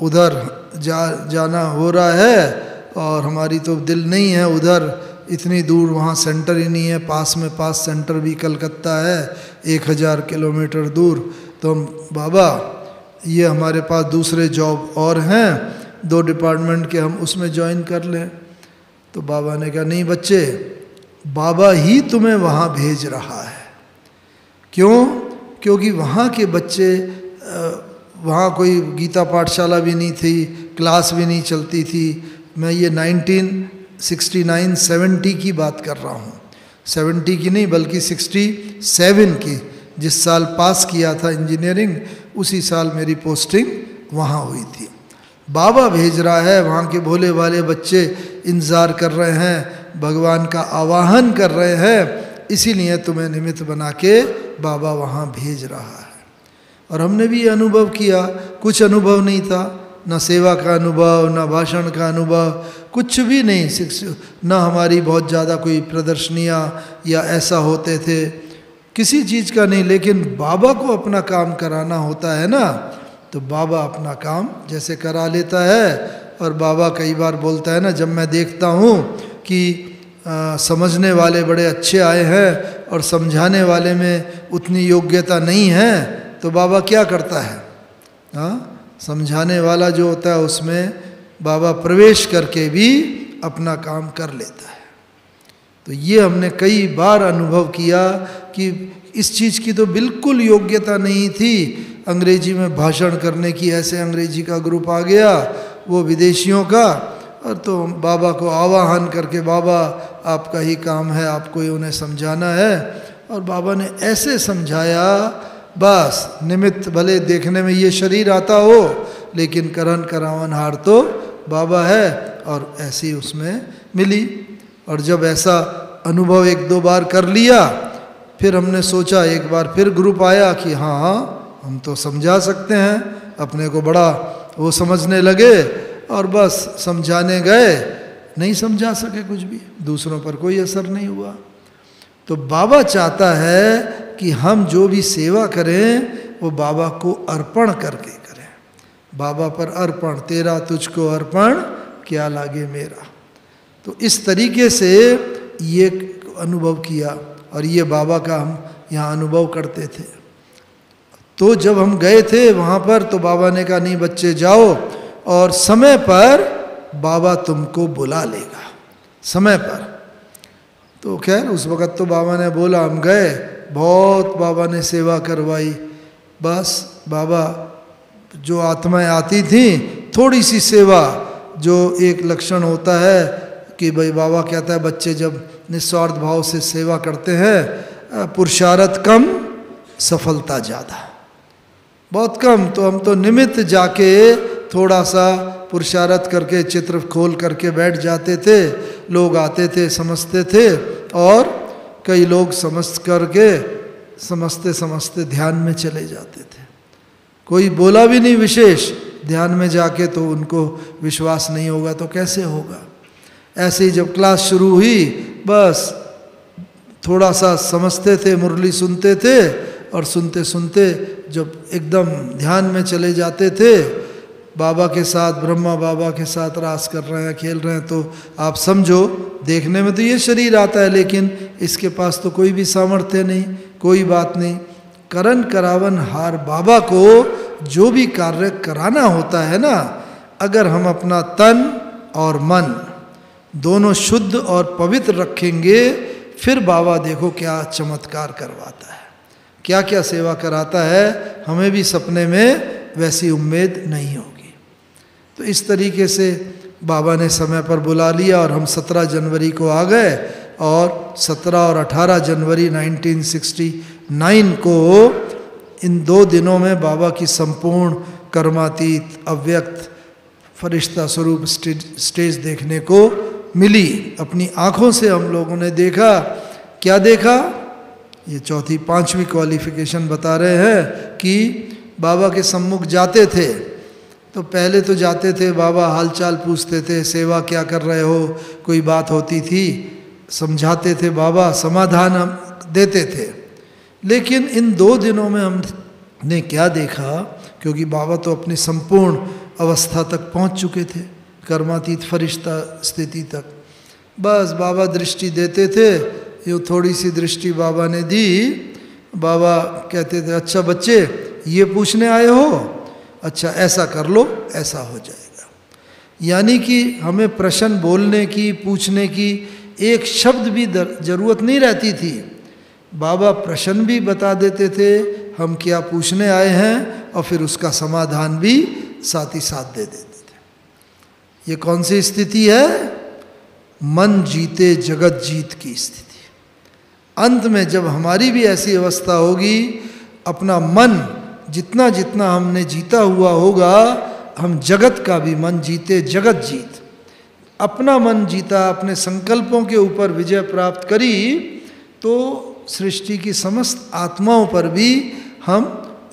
[SPEAKER 1] उधर जाना हो रहा है और हमारी तो दिल नहीं है उधर, इतनी दूर वहाँ सेंटर ही नहीं है, पास में पास सेंटर भी कलकत्ता है 1000 किलोमीटर दूर। तो हम, बाबा ये हमारे पास दूसरे जॉब और हैं 2 डिपार्टमेंट के, हम उसमें ज्वाइन कर लें। तो बाबा ने कहा नहीं बच्चे, बाबा ही तुम्हें वहाँ भेज रहा है। क्यों? क्योंकि वहाँ के बच्चे, वहाँ कोई गीता पाठशाला भी नहीं थी, क्लास भी नहीं चलती थी। मैं ये 1969-70 की बात कर रहा हूँ, 70 की नहीं बल्कि 67 की। जिस साल पास किया था इंजीनियरिंग, उसी साल मेरी पोस्टिंग वहाँ हुई थी। बाबा भेज रहा है, वहाँ के भोले वाले बच्चे इंतज़ार कर रहे हैं, भगवान का आवाहन कर रहे हैं, इसीलिए तुम्हें निमित्त बना के बाबा वहाँ भेज रहा है। और हमने भी ये अनुभव किया, कुछ अनुभव नहीं था, न सेवा का अनुभव, न भाषण का अनुभव, कुछ भी नहीं, न हमारी बहुत ज़्यादा कोई प्रदर्शनियाँ या ऐसा होते थे, किसी चीज़ का नहीं। लेकिन बाबा को अपना काम कराना होता है ना, तो बाबा अपना काम जैसे करा लेता है। और बाबा कई बार बोलता है ना, जब मैं देखता हूँ कि समझने वाले बड़े अच्छे आए हैं और समझाने वाले में उतनी योग्यता नहीं है, तो बाबा क्या करता है, समझाने वाला जो होता है उसमें बाबा प्रवेश करके भी अपना काम कर लेता है। तो ये हमने कई बार अनुभव किया कि इस चीज़ की तो बिल्कुल योग्यता नहीं थी अंग्रेजी में भाषण करने की। ऐसे अंग्रेजी का ग्रुप आ गया वो विदेशियों का, और तो बाबा को आवाहन करके, बाबा आपका ही काम है, आपको ही उन्हें समझाना है। और बाबा ने ऐसे समझाया, बस निमित्त भले देखने में ये शरीर आता हो, लेकिन करन करावन हार तो बाबा है, और ऐसी उसमें मिली। और जब ऐसा अनुभव 1-2 बार कर लिया, फिर हमने सोचा, एक बार फिर ग्रुप आया कि हाँ हम तो समझा सकते हैं, अपने को बड़ा वो समझने लगे, और बस समझाने गए, नहीं समझा सके कुछ भी, दूसरों पर कोई असर नहीं हुआ। तो बाबा चाहता है कि हम जो भी सेवा करें वो बाबा को अर्पण करके करें। बाबा पर अर्पण, तेरा तुझको अर्पण क्या लागे मेरा। तो इस तरीके से ये अनुभव किया, और ये बाबा का हम यहाँ अनुभव करते थे। तो जब हम गए थे वहाँ पर, तो बाबा ने कहा नहीं बच्चे जाओ, और समय पर बाबा तुमको बुला लेगा, समय पर। तो खैर उस वक़्त तो बाबा ने बोला, हम गए, बहुत बाबा ने सेवा करवाई। बस बाबा जो आत्माएं आती थी, थोड़ी सी सेवा, जो एक लक्षण होता है कि भाई बाबा कहता है बच्चे जब निस्वार्थ भाव से सेवा करते हैं, पुरुषार्थ कम सफलता ज़्यादा, बहुत कम। तो हम तो निमित्त जाके थोड़ा सा पुरुषार्थ करके चित्र खोल करके बैठ जाते थे, लोग आते थे, समझते थे, और कई लोग समझ करके समझते समझते ध्यान में चले जाते थे। कोई बोला भी नहीं विशेष, ध्यान में जाके तो उनको विश्वास नहीं होगा तो कैसे होगा। ऐसे ही जब क्लास शुरू हुई, बस थोड़ा सा समझते थे, मुरली सुनते थे, और सुनते सुनते जब एकदम ध्यान में चले जाते थे, बाबा के साथ, ब्रह्मा बाबा के साथ रास कर रहे हैं, खेल रहे हैं, तो आप समझो देखने में तो ये शरीर आता है, लेकिन इसके पास तो कोई भी सामर्थ्य नहीं, कोई बात नहीं। करन करावन हार बाबा को जो भी कार्य कराना होता है ना, अगर हम अपना तन और मन दोनों शुद्ध और पवित्र रखेंगे, फिर बाबा देखो क्या चमत्कार करवाता है, क्या क्या सेवा कराता है। हमें भी सपने में वैसी उम्मीद नहीं होगी। तो इस तरीके से बाबा ने समय पर बुला लिया, और हम 17 जनवरी को आ गए, और 17 और 18 जनवरी 1969 को, इन 2 दिनों में बाबा की संपूर्ण कर्मातीत अव्यक्त फरिश्ता स्वरूप स्टेज देखने को मिली। अपनी आँखों से हम लोगों ने देखा। क्या देखा? ये 4th 5वीं क्वालिफिकेशन बता रहे हैं कि बाबा के सम्मुख जाते थे तो पहले तो जाते थे, बाबा हालचाल पूछते थे, सेवा क्या कर रहे हो, कोई बात होती थी समझाते थे, बाबा समाधान हम देते थे। लेकिन इन 2 दिनों में हमने क्या देखा, क्योंकि बाबा तो अपनी संपूर्ण अवस्था तक पहुंच चुके थे, कर्मातीत फरिश्ता स्थिति तक। बस बाबा दृष्टि देते थे, यूँ थोड़ी सी दृष्टि बाबा ने दी, बाबा कहते थे अच्छा बच्चे ये पूछने आए हो, अच्छा ऐसा कर लो, ऐसा हो जाएगा। यानी कि हमें प्रश्न बोलने की, पूछने की एक शब्द भी जरूरत नहीं रहती थी। बाबा प्रश्न भी बता देते थे, हम क्या पूछने आए हैं, और फिर उसका समाधान भी साथ ही साथ दे देते थे। ये कौन सी स्थिति है? मन जीते जगत जीत की स्थिति। अंत में जब हमारी भी ऐसी अवस्था होगी, अपना मन जितना जितना हमने जीता हुआ होगा, हम जगत का भी मन जीते जगत जीत। अपना मन जीता, अपने संकल्पों के ऊपर विजय प्राप्त करी, तो सृष्टि की समस्त आत्माओं पर भी हम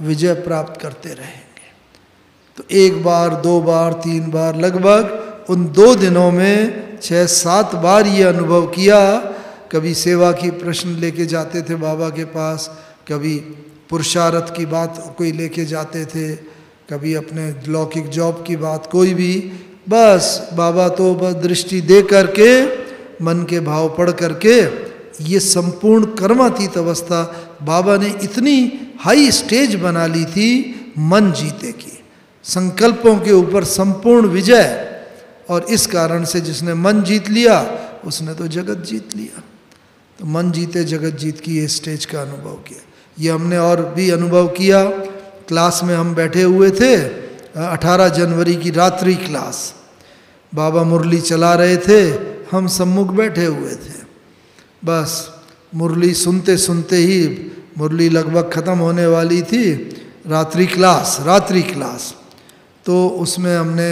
[SPEAKER 1] विजय प्राप्त करते रहेंगे। तो 1 बार, 2 बार, 3 बार, लगभग उन 2 दिनों में 6-7 बार ये अनुभव किया। कभी सेवा की प्रश्न लेके जाते थे बाबा के पास, कभी पुरुषार्थ की बात कोई लेके जाते थे, कभी अपने लौकिक जॉब की बात, कोई भी। बस बाबा तो बस दृष्टि दे करके, मन के भाव पढ़ करके, ये संपूर्ण कर्मातीत अवस्था बाबा ने इतनी हाई स्टेज बना ली थी मन जीते की, संकल्पों के ऊपर संपूर्ण विजय। और इस कारण से जिसने मन जीत लिया उसने तो जगत जीत लिया। तो मन जीते जगत जीत की ये स्टेज का अनुभव किया। ये हमने और भी अनुभव किया। क्लास में हम बैठे हुए थे, 18 जनवरी की रात्रि क्लास, बाबा मुरली चला रहे थे, हम सम्मुख बैठे हुए थे। बस मुरली सुनते सुनते ही मुरली लगभग ख़त्म होने वाली थी। रात्रि क्लास तो उसमें हमने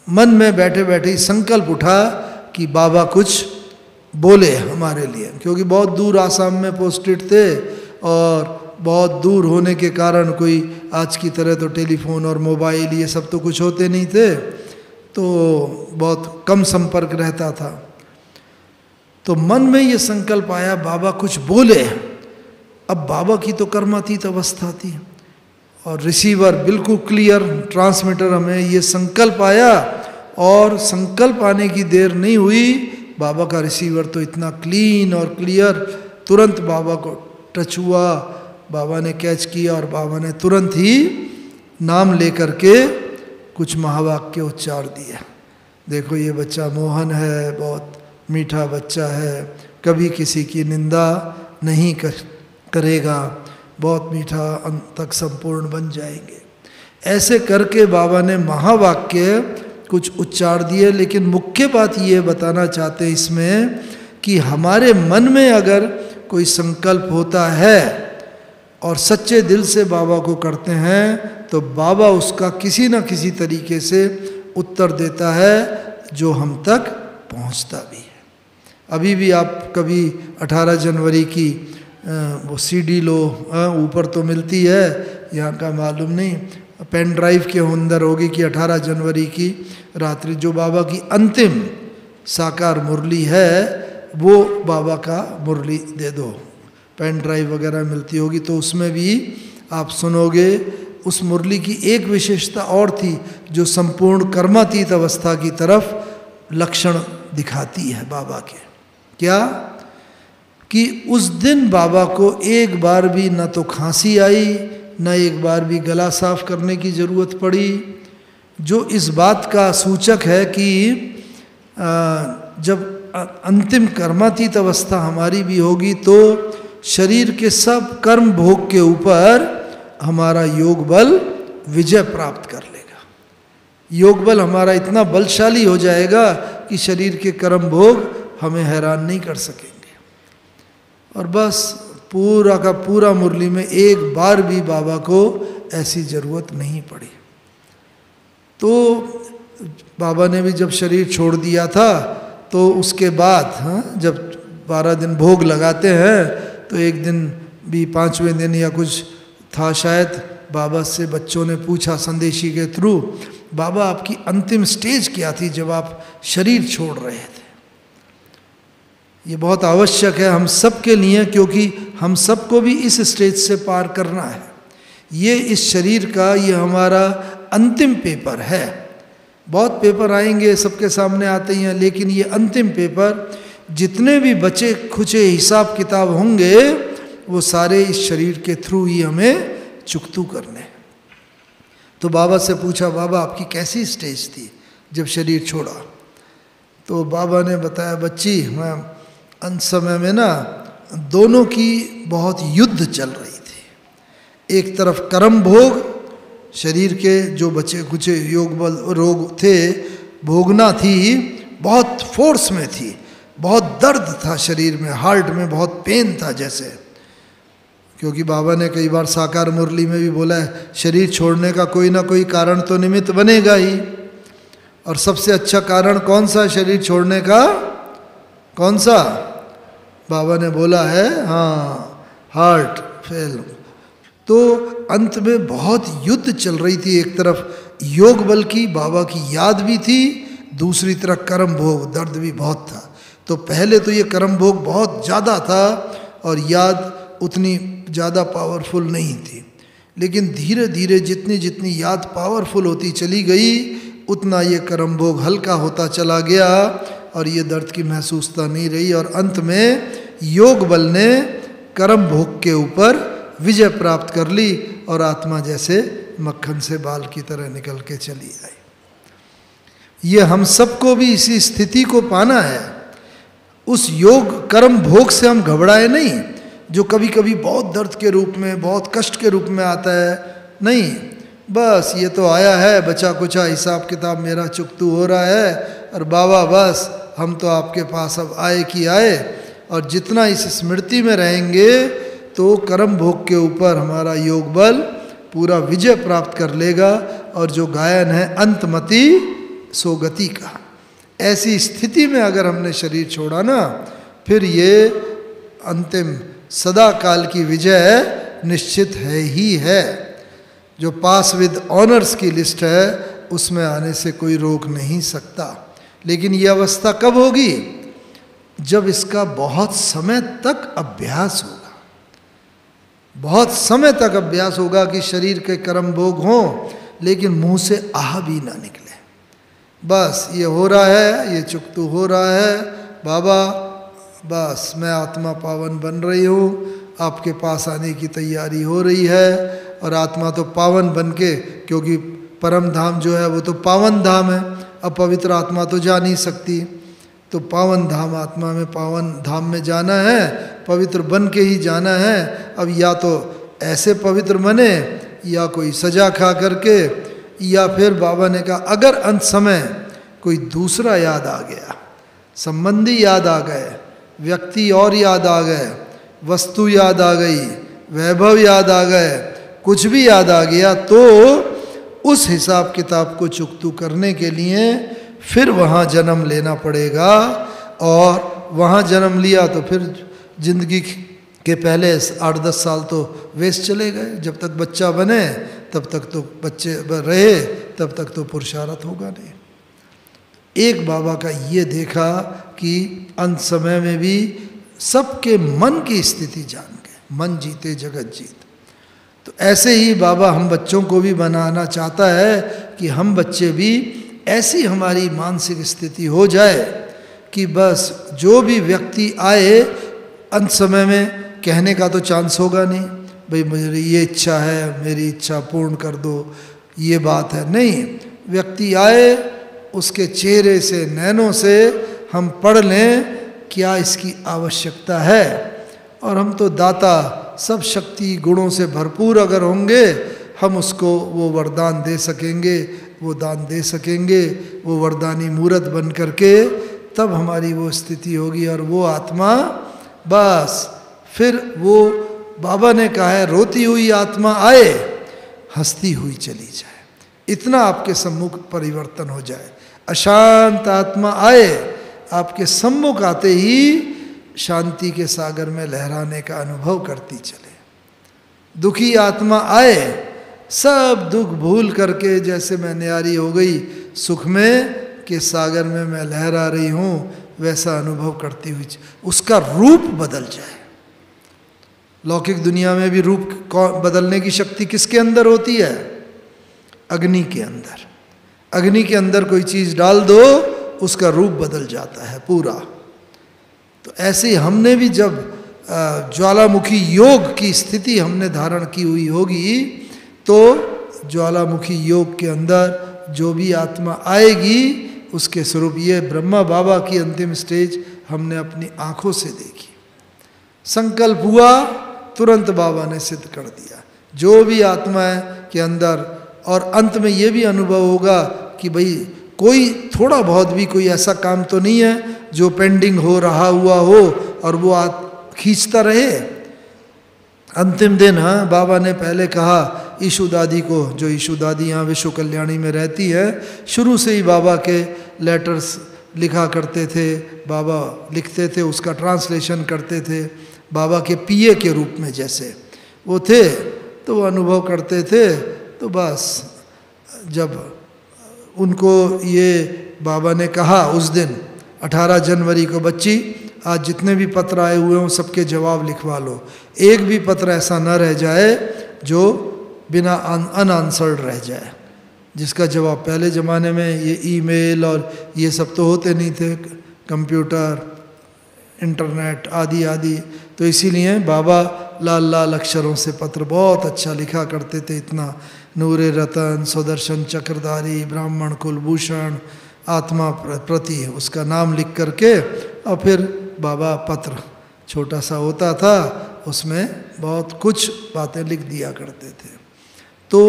[SPEAKER 1] मन में बैठे बैठे ही संकल्प उठा कि बाबा कुछ बोले हमारे लिए, क्योंकि बहुत दूर आसाम में पोस्टेड थे और बहुत दूर होने के कारण कोई आज की तरह तो टेलीफोन और मोबाइल ये सब तो कुछ होते नहीं थे, तो बहुत कम संपर्क रहता था। तो मन में ये संकल्प आया बाबा कुछ बोले। अब बाबा की तो कर्मातीत अवस्था थी और रिसीवर बिल्कुल क्लियर, ट्रांसमीटर, हमें ये संकल्प आया और संकल्प आने की देर नहीं हुई, बाबा का रिसीवर तो इतना क्लीन और क्लियर, तुरंत बाबा को टच हुआ, बाबा ने कैच किया और बाबा ने तुरंत ही नाम लेकर के कुछ महावाक्य उच्चार दिया। देखो ये बच्चा मोहन है, बहुत मीठा बच्चा है, कभी किसी की निंदा नहीं करेगा, बहुत मीठा, अंत तक संपूर्ण बन जाएंगे। ऐसे करके बाबा ने महावाक्य कुछ उच्चार दिए। लेकिन मुख्य बात ये बताना चाहते हैं इसमें कि हमारे मन में अगर कोई संकल्प होता है और सच्चे दिल से बाबा को करते हैं तो बाबा उसका किसी न किसी तरीके से उत्तर देता है जो हम तक पहुंचता भी है। अभी भी आप कभी 18 जनवरी की वो सीडी लो, ऊपर तो मिलती है, यहाँ का मालूम नहीं, पेन ड्राइव के अंदर होगी कि 18 जनवरी की रात्रि जो बाबा की अंतिम साकार मुरली है वो बाबा का मुरली दे दो, पेन ड्राइव वगैरह मिलती होगी तो उसमें भी आप सुनोगे। उस मुरली की एक विशेषता और थी जो संपूर्ण कर्मातीत अवस्था की तरफ लक्षण दिखाती है बाबा के। क्या? कि उस दिन बाबा को एक बार भी न तो खांसी आई, न एक बार भी गला साफ करने की ज़रूरत पड़ी, जो इस बात का सूचक है कि जब अंतिम कर्मातीत अवस्था हमारी भी होगी तो शरीर के सब कर्म भोग के ऊपर हमारा योग बल विजय प्राप्त कर लेगा। योग बल हमारा इतना बलशाली हो जाएगा कि शरीर के कर्म भोग हमें हैरान नहीं कर सकेंगे। और बस पूरा का पूरा मुरली में एक बार भी बाबा को ऐसी ज़रूरत नहीं पड़ी। तो बाबा ने भी जब शरीर छोड़ दिया था तो उसके बाद जब 12 दिन भोग लगाते हैं तो एक दिन भी 5वें दिन या कुछ था शायद, बाबा से बच्चों ने पूछा संदेशी के थ्रू, बाबा आपकी अंतिम स्टेज क्या थी जब आप शरीर छोड़ रहे थे? ये बहुत आवश्यक है हम सब के लिए, क्योंकि हम सबको भी इस स्टेज से पार करना है। ये इस शरीर का ये हमारा अंतिम पेपर है। बहुत पेपर आएंगे, सबके सामने आते ही हैं, लेकिन ये अंतिम पेपर, जितने भी बचे खुचे हिसाब किताब होंगे वो सारे इस शरीर के थ्रू ही हमें चुकतू करने। तो बाबा से पूछा, बाबा आपकी कैसी स्टेज थी जब शरीर छोड़ा? तो बाबा ने बताया, बच्ची मैं अंत समय में ना दोनों की बहुत युद्ध चल रही थी। एक तरफ कर्म भोग, शरीर के जो बचे कुचे योग बल रोग थे भोगना थी, बहुत फोर्स में थी, बहुत दर्द था शरीर में, हार्ट में बहुत पेन था जैसे, क्योंकि बाबा ने कई बार साकार मुरली में भी बोला है शरीर छोड़ने का कोई ना कोई कारण तो निमित्त बनेगा ही। और सबसे अच्छा कारण कौन सा शरीर छोड़ने का? कौन सा? बाबा ने बोला है हार्ट फेल। तो अंत में बहुत युद्ध चल रही थी। एक तरफ योग बल की, बाबा की याद भी थी, दूसरी तरफ कर्म भोग, दर्द भी बहुत था। तो पहले तो ये कर्म भोग बहुत ज़्यादा था और याद उतनी ज़्यादा पावरफुल नहीं थी, लेकिन धीरे धीरे जितनी जितनी याद पावरफुल होती चली गई उतना ये कर्म भोग हल्का होता चला गया और ये दर्द की महसूसता नहीं रही। और अंत में योग बल ने कर्म भोग के ऊपर विजय प्राप्त कर ली और आत्मा जैसे मक्खन से बाल की तरह निकल के चली आई। ये हम सबको भी इसी स्थिति को पाना है। उस योग कर्म भोग से हम घबराए नहीं, जो कभी कभी बहुत दर्द के रूप में, बहुत कष्ट के रूप में आता है। नहीं, बस ये तो आया है, बचा कुचा हिसाब किताब मेरा चुकतू हो रहा है और बाबा बस हम तो आपके पास अब आए कि आए। और जितना इस स्मृति में रहेंगे तो कर्म भोग के ऊपर हमारा योग बल पूरा विजय प्राप्त कर लेगा। और जो गायन है अंतमति सोगति का, ऐसी स्थिति में अगर हमने शरीर छोड़ा ना, फिर ये अंतिम सदा काल की विजय निश्चित है ही है। जो पास विद ऑनर्स की लिस्ट है उसमें आने से कोई रोक नहीं सकता। लेकिन ये अवस्था कब होगी? जब इसका बहुत समय तक अभ्यास होगा, बहुत समय तक अभ्यास होगा कि शरीर के कर्म भोग हों लेकिन मुंह से आह भी ना निकले। बस ये हो रहा है, ये चुकतू हो रहा है, बाबा बस मैं आत्मा पावन बन रही हूँ, आपके पास आने की तैयारी हो रही है। और आत्मा तो पावन बन के, क्योंकि परम धाम जो है वो तो पावन धाम है, अपवित्र आत्मा तो जा नहीं सकती। तो पावन धाम आत्मा में, पावन धाम में जाना है, पवित्र बन के ही जाना है। अब या तो ऐसे पवित्र बने या कोई सजा खा करके, या फिर बाबा ने कहा अगर अंत समय कोई दूसरा याद आ गया, संबंधी याद आ गए, व्यक्ति और याद आ गए, वस्तु याद आ गई, वैभव याद आ गए, कुछ भी याद आ गया, तो उस हिसाब किताब को चुकतू करने के लिए फिर वहाँ जन्म लेना पड़ेगा। और वहाँ जन्म लिया तो फिर जिंदगी के पहले 8-10 साल तो वेस्ट चले गए। जब तक बच्चा बने तब तक तो बच्चे रहे, तब तक तो पुरुषार्थ होगा नहीं। एक बाबा का ये देखा कि अंत समय में भी सबके मन की स्थिति जान गए, मन जीते जगत जीत। तो ऐसे ही बाबा हम बच्चों को भी बनाना चाहता है कि हम बच्चे भी ऐसी हमारी मानसिक स्थिति हो जाए कि बस जो भी व्यक्ति आए अंत समय में कहने का तो चांस होगा नहीं, भाई मेरी ये इच्छा है, मेरी इच्छा पूर्ण कर दो, ये बात है। नहीं, व्यक्ति आए, उसके चेहरे से, नैनों से हम पढ़ लें क्या इसकी आवश्यकता है। और हम तो दाता, सब शक्ति गुणों से भरपूर अगर होंगे, हम उसको वो वरदान दे सकेंगे, वो दान दे सकेंगे, वो वरदानी मूर्त बन करके तब हमारी वो स्थिति होगी। और वो आत्मा बस फिर वो बाबा ने कहा है रोती हुई आत्मा आए, हंसती हुई चली जाए, इतना आपके सम्मुख परिवर्तन हो जाए। अशांत आत्मा आए, आपके सम्मुख आते ही शांति के सागर में लहराने का अनुभव करती चले। दुखी आत्मा आए, सब दुख भूल करके जैसे मैं न्यारी हो गई सुख में के सागर में मैं लहरा रही हूँ, वैसा अनुभव करती हुई उसका रूप बदल जाए। लौकिक दुनिया में भी रूप बदलने की शक्ति किसके अंदर होती है? अग्नि के अंदर। अग्नि के अंदर कोई चीज़ डाल दो, उसका रूप बदल जाता है पूरा। तो ऐसे ही हमने भी जब ज्वालामुखी योग की स्थिति हमने धारण की हुई होगी, तो ज्वालामुखी योग के अंदर जो भी आत्मा आएगी उसके स्वरूप, ये ब्रह्मा बाबा की अंतिम स्टेज हमने अपनी आंखों से देखी। संकल्प हुआ, तुरंत बाबा ने सिद्ध कर दिया जो भी आत्मा है के अंदर। और अंत में ये भी अनुभव होगा कि भाई कोई थोड़ा बहुत भी कोई ऐसा काम तो नहीं है जो पेंडिंग हो रहा हुआ हो और वो खींचता रहे। अंतिम दिन, हाँ, बाबा ने पहले कहा ईशु दादी को, जो ईशु दादी यहाँ विश्व कल्याणी में रहती है, शुरू से ही बाबा के लेटर्स लिखा करते थे, बाबा लिखते थे, उसका ट्रांसलेशन करते थे, बाबा के पीए के रूप में जैसे वो थे, तो वो अनुभव करते थे। तो बस जब उनको ये बाबा ने कहा उस दिन 18 जनवरी को, बच्ची आज जितने भी पत्र आए हुए हों सबके जवाब लिखवा लो, एक भी पत्र ऐसा न रह जाए जो बिना अनआंसर्ड रह जाए, जिसका जवाब, पहले ज़माने में ये ईमेल और ये सब तो होते नहीं थे, कंप्यूटर, इंटरनेट आदि आदि, तो इसीलिए बाबा लाल लाल अक्षरों से पत्र बहुत अच्छा लिखा करते थे। इतना नूरे रतन, सुदर्शन चक्रधारी, ब्राह्मण कुलभूषण, आत्मा प्रति उसका नाम लिख करके, और फिर बाबा पत्र छोटा सा होता था, उसमें बहुत कुछ बातें लिख दिया करते थे। तो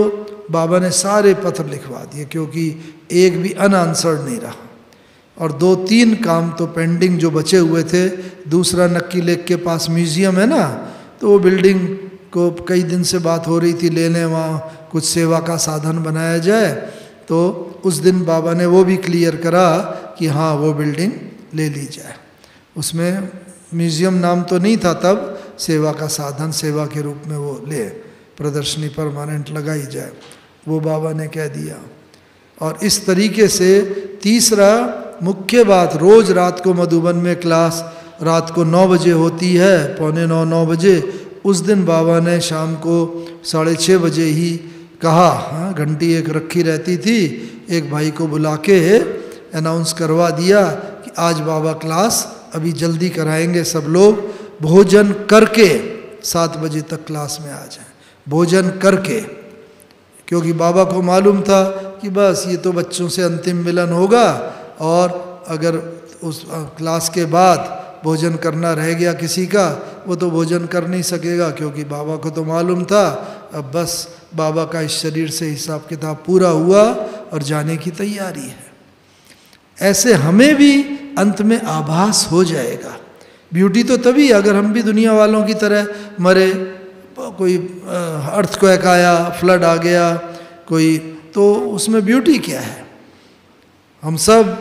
[SPEAKER 1] बाबा ने सारे पत्र लिखवा दिए, क्योंकि एक भी अनआंसर्ड नहीं रहा। और 2-3 काम तो पेंडिंग जो बचे हुए थे। दूसरा, नक्की लेक के पास म्यूज़ियम है ना, तो वो बिल्डिंग को कई दिन से बात हो रही थी लेने, वहाँ कुछ सेवा का साधन बनाया जाए। तो उस दिन बाबा ने वो भी क्लियर करा कि हाँ वो बिल्डिंग ले ली जाए। उसमें म्यूज़ियम नाम तो नहीं था तब, सेवा का साधन सेवा के रूप में वो ले, प्रदर्शनी परमानेंट लगाई जाए, वो बाबा ने कह दिया। और इस तरीके से तीसरा मुख्य बात, रोज़ रात को मधुबन में क्लास रात को 9 बजे होती है, 8:45-9 बजे। उस दिन बाबा ने शाम को 6:30 बजे ही कहा, हाँ, घंटी एक रखी रहती थी, एक भाई को बुला के अनाउंस करवा दिया कि आज बाबा क्लास अभी जल्दी कराएंगे, सब लोग भोजन करके 7 बजे तक क्लास में आ जाएं, भोजन करके। क्योंकि बाबा को मालूम था कि बस ये तो बच्चों से अंतिम मिलन होगा, और अगर उस क्लास के बाद भोजन करना रह गया किसी का, वो तो भोजन कर नहीं सकेगा, क्योंकि बाबा को तो मालूम था अब बस बाबा का इस शरीर से हिसाब किताब पूरा हुआ और जाने की तैयारी है। ऐसे हमें भी अंत में आभास हो जाएगा। ब्यूटी तो तभी अगर हम भी दुनिया वालों की तरह मरे, कोई अर्थक्वेक आया, फ्लड आ गया कोई, तो उसमें ब्यूटी क्या है? हम सब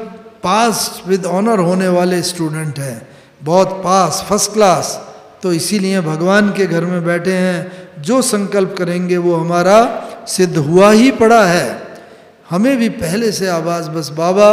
[SPEAKER 1] पास विद ऑनर होने वाले स्टूडेंट हैं, बहुत पास, फर्स्ट क्लास। तो इसीलिए भगवान के घर में बैठे हैं, जो संकल्प करेंगे वो हमारा सिद्ध हुआ ही पड़ा है। हमें भी पहले से आवाज़, बस बाबा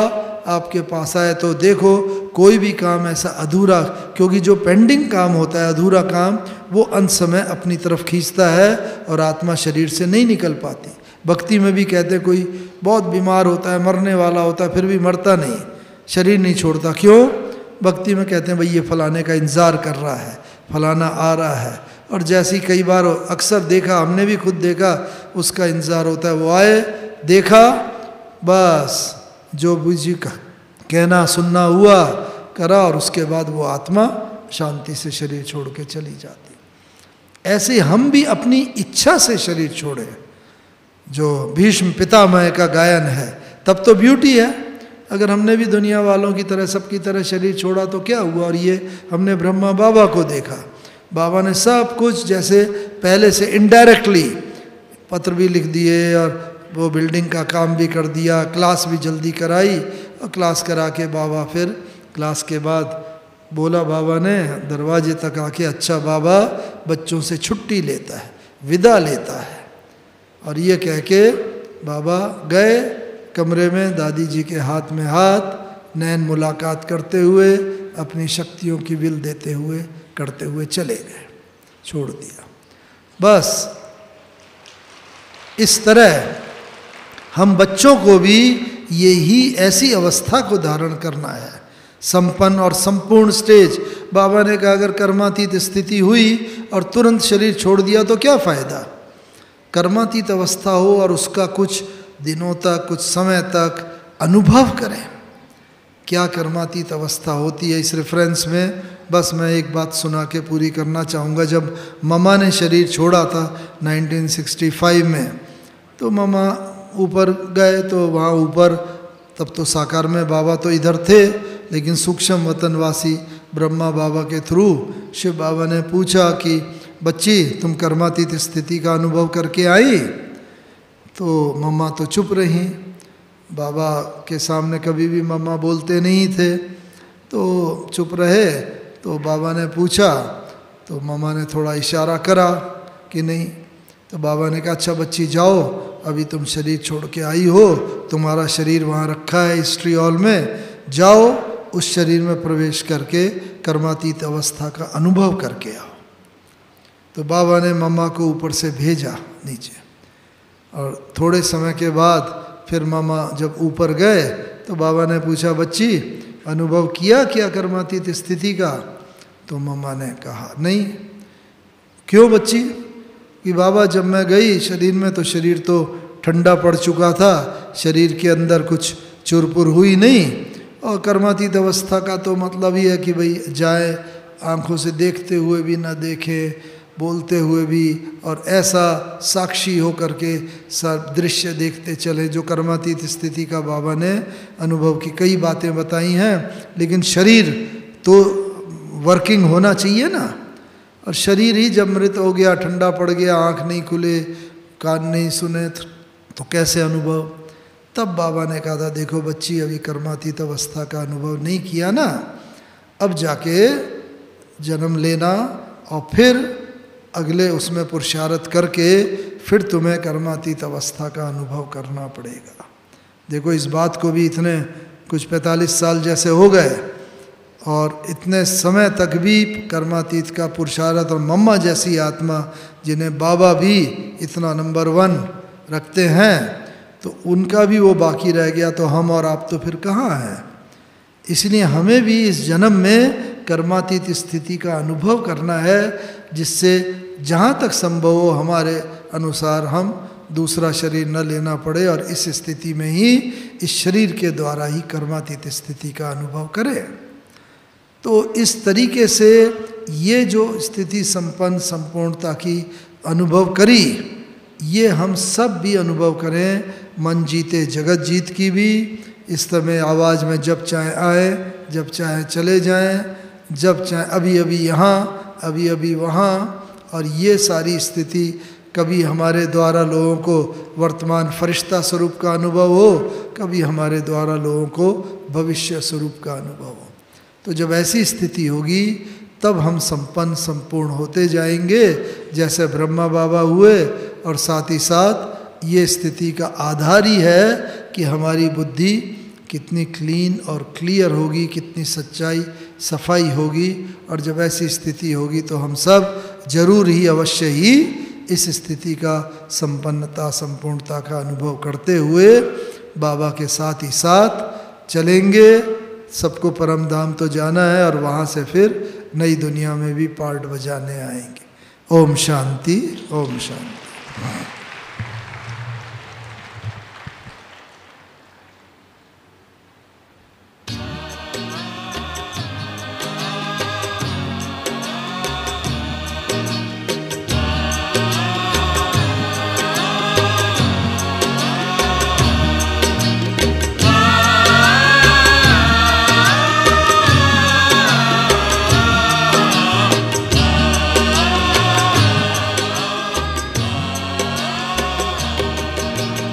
[SPEAKER 1] आपके पास आए तो देखो कोई भी काम ऐसा अधूरा, क्योंकि जो पेंडिंग काम होता है, अधूरा काम, वो अंत समय अपनी तरफ खींचता है और आत्मा शरीर से नहीं निकल पाती। भक्ति में भी कहते हैं कोई बहुत बीमार होता है, मरने वाला होता है, फिर भी मरता नहीं, शरीर नहीं छोड़ता। क्यों? भक्ति में कहते हैं भाई ये फलाने का इंतज़ार कर रहा है, फलाना आ रहा है। और जैसी कई बार अक्सर देखा, हमने भी खुद देखा, उसका इंतज़ार होता है, वो आए, देखा, बस जो बुझी का कहना सुनना हुआ करा, और उसके बाद वो आत्मा शांति से शरीर छोड़ के चली जाती। ऐसे हम भी अपनी इच्छा से शरीर छोड़े, जो भीष्म पितामह का गायन है, तब तो ब्यूटी है। अगर हमने भी दुनिया वालों की तरह सबकी तरह शरीर छोड़ा तो क्या हुआ। और ये हमने ब्रह्मा बाबा को देखा, बाबा ने सब कुछ जैसे पहले से इनडायरेक्टली पत्र भी लिख दिए और वो बिल्डिंग का काम भी कर दिया, क्लास भी जल्दी कराई। और क्लास करा के बाबा फिर क्लास के बाद बोला, बाबा ने दरवाजे तक आके, अच्छा बाबा बच्चों से छुट्टी लेता है, विदा लेता है। और ये कह के बाबा गए कमरे में, दादी जी के हाथ में हाथ, नैन मुलाकात करते हुए, अपनी शक्तियों की विल देते हुए करते हुए चले गए, छोड़ दिया। बस इस तरह हम बच्चों को भी यही ऐसी अवस्था को धारण करना है, संपन्न और संपूर्ण स्टेज। बाबा ने कहा अगर कर्मातीत स्थिति हुई और तुरंत शरीर छोड़ दिया तो क्या फ़ायदा। कर्मातीत अवस्था हो और उसका कुछ दिनों तक, कुछ समय तक अनुभव करें। क्या कर्मातीत अवस्था होती है, इस रेफरेंस में बस मैं एक बात सुना के पूरी करना चाहूँगा। जब ममा ने शरीर छोड़ा था 1965 में, तो ममा ऊपर गए, तो वहाँ ऊपर तब तो साकार में बाबा तो इधर थे, लेकिन सूक्ष्म वतनवासी ब्रह्मा बाबा के थ्रू शिव बाबा ने पूछा कि बच्ची तुम कर्मातीत स्थिति का अनुभव करके आई। तो मम्मा तो चुप रहीं, बाबा के सामने कभी भी मम्मा बोलते नहीं थे, तो चुप रहे। तो बाबा ने पूछा, तो मम्मा ने थोड़ा इशारा करा कि नहीं। तो बाबा ने कहा अच्छा बच्ची जाओ, अभी तुम शरीर छोड़ के आई हो, तुम्हारा शरीर वहाँ रखा है हिस्ट्री हॉल में, जाओ उस शरीर में प्रवेश करके कर्मातीत अवस्था का अनुभव करके आओ। तो बाबा ने मम्मा को ऊपर से भेजा नीचे, और थोड़े समय के बाद फिर मम्मा जब ऊपर गए तो बाबा ने पूछा बच्ची अनुभव किया क्या कर्मातीत स्थिति का। तो मम्मा ने कहा नहीं। क्यों बच्ची। कि बाबा जब मैं गई शरीर में तो शरीर तो ठंडा पड़ चुका था, शरीर के अंदर कुछ चुरपुर हुई नहीं। और कर्मातीत अवस्था का तो मतलब ही है कि भाई जाए, आंखों से देखते हुए भी ना देखे, बोलते हुए भी, और ऐसा साक्षी हो करके सब दृश्य देखते चले, जो कर्मातीत स्थिति का बाबा ने अनुभव की कई बातें बताई हैं। लेकिन शरीर तो वर्किंग होना चाहिए ना, और शरीर ही जब मृत हो गया, ठंडा पड़ गया, आँख नहीं खुले, कान नहीं सुने, तो कैसे अनुभव। तब बाबा ने कहा था देखो बच्ची अभी कर्मातीत अवस्था का अनुभव नहीं किया ना, अब जाके जन्म लेना और फिर अगले उसमें पुरुषार्थ करके फिर तुम्हें कर्मातीत अवस्था का अनुभव करना पड़ेगा। देखो इस बात को भी इतने कुछ 45 साल जैसे हो गए, और इतने समय तक भी कर्मातीत का पुरुषार्थ, और मम्मा जैसी आत्मा जिन्हें बाबा भी इतना नंबर 1 रखते हैं, तो उनका भी वो बाकी रह गया, तो हम और आप तो फिर कहाँ हैं। इसलिए हमें भी इस जन्म में कर्मातीत स्थिति का अनुभव करना है, जिससे जहाँ तक संभव हो हमारे अनुसार हम दूसरा शरीर न लेना पड़े, और इस स्थिति में ही इस शरीर के द्वारा ही कर्मातीत स्थिति का अनुभव करें। तो इस तरीके से ये जो स्थिति संपन्न संपूर्णता की अनुभव करी, ये हम सब भी अनुभव करें। मन जीते जगत जीत की भी इस तरह आवाज़ में जब चाहे आए, जब चाहे चले जाएं, जब चाहे अभी अभी यहाँ, अभी अभी वहाँ। और ये सारी स्थिति कभी हमारे द्वारा लोगों को वर्तमान फरिश्ता स्वरूप का अनुभव हो, कभी हमारे द्वारा लोगों को भविष्य स्वरूप का अनुभव हो। तो जब ऐसी स्थिति होगी तब हम संपन्न संपूर्ण होते जाएंगे, जैसे ब्रह्मा बाबा हुए। और साथ ही साथ ये स्थिति का आधार ही है कि हमारी बुद्धि कितनी क्लीन और क्लियर होगी, कितनी सच्चाई सफाई होगी। और जब ऐसी स्थिति होगी तो हम सब जरूर ही अवश्य ही इस स्थिति का संपन्नता संपूर्णता का अनुभव करते हुए बाबा के साथ ही साथ चलेंगे। सबको परम धाम तो जाना है, और वहाँ से फिर नई दुनिया में भी पार्ट बजाने आएंगे। ओम शांति, ओम शांति।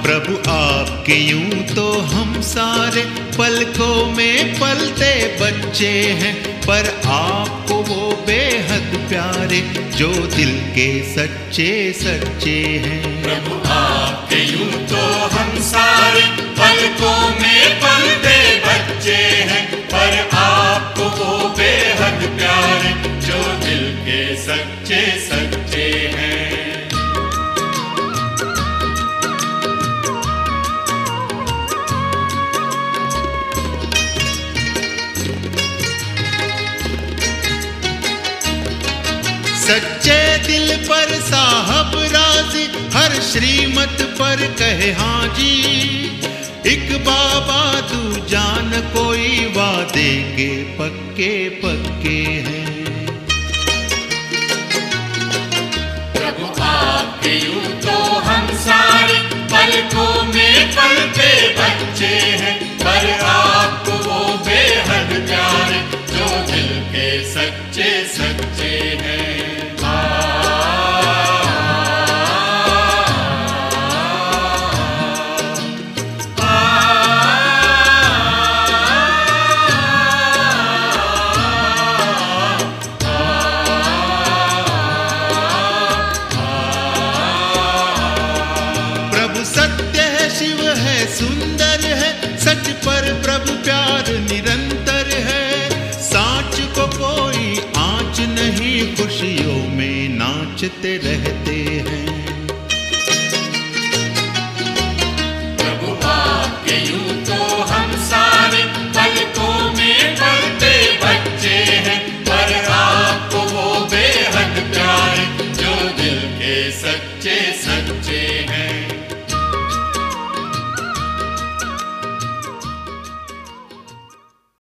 [SPEAKER 2] प्रभु आपके यूं तो हम सारे पलकों में पलते बच्चे हैं, पर आपको वो बेहद प्यारे जो दिल के सच्चे सच्चे हैं।
[SPEAKER 3] प्रभु आपके यूं तो हम सारे पलकों में पलते बच्चे हैं, पर आपको वो बेहद प्यारे जो दिल के सच्चे सच्चे हैं।
[SPEAKER 2] सच्चे दिल पर साहब राजी, हर श्रीमत पर कहे हाँ जी। एक बाबा तू जान कोई वादे के पक्के पक्के हैं।
[SPEAKER 3] प्रभु आपके यूं तो हम सारे पलकों में पलते बच्चे हैं, पर आपको वो बेहद प्यारे जो दिल के सच्चे सच्चे हैं।
[SPEAKER 2] सुंदर है सच पर प्रभु प्यार निरंतर है, सांच को कोई आँच नहीं, खुशियों में नाचते रहते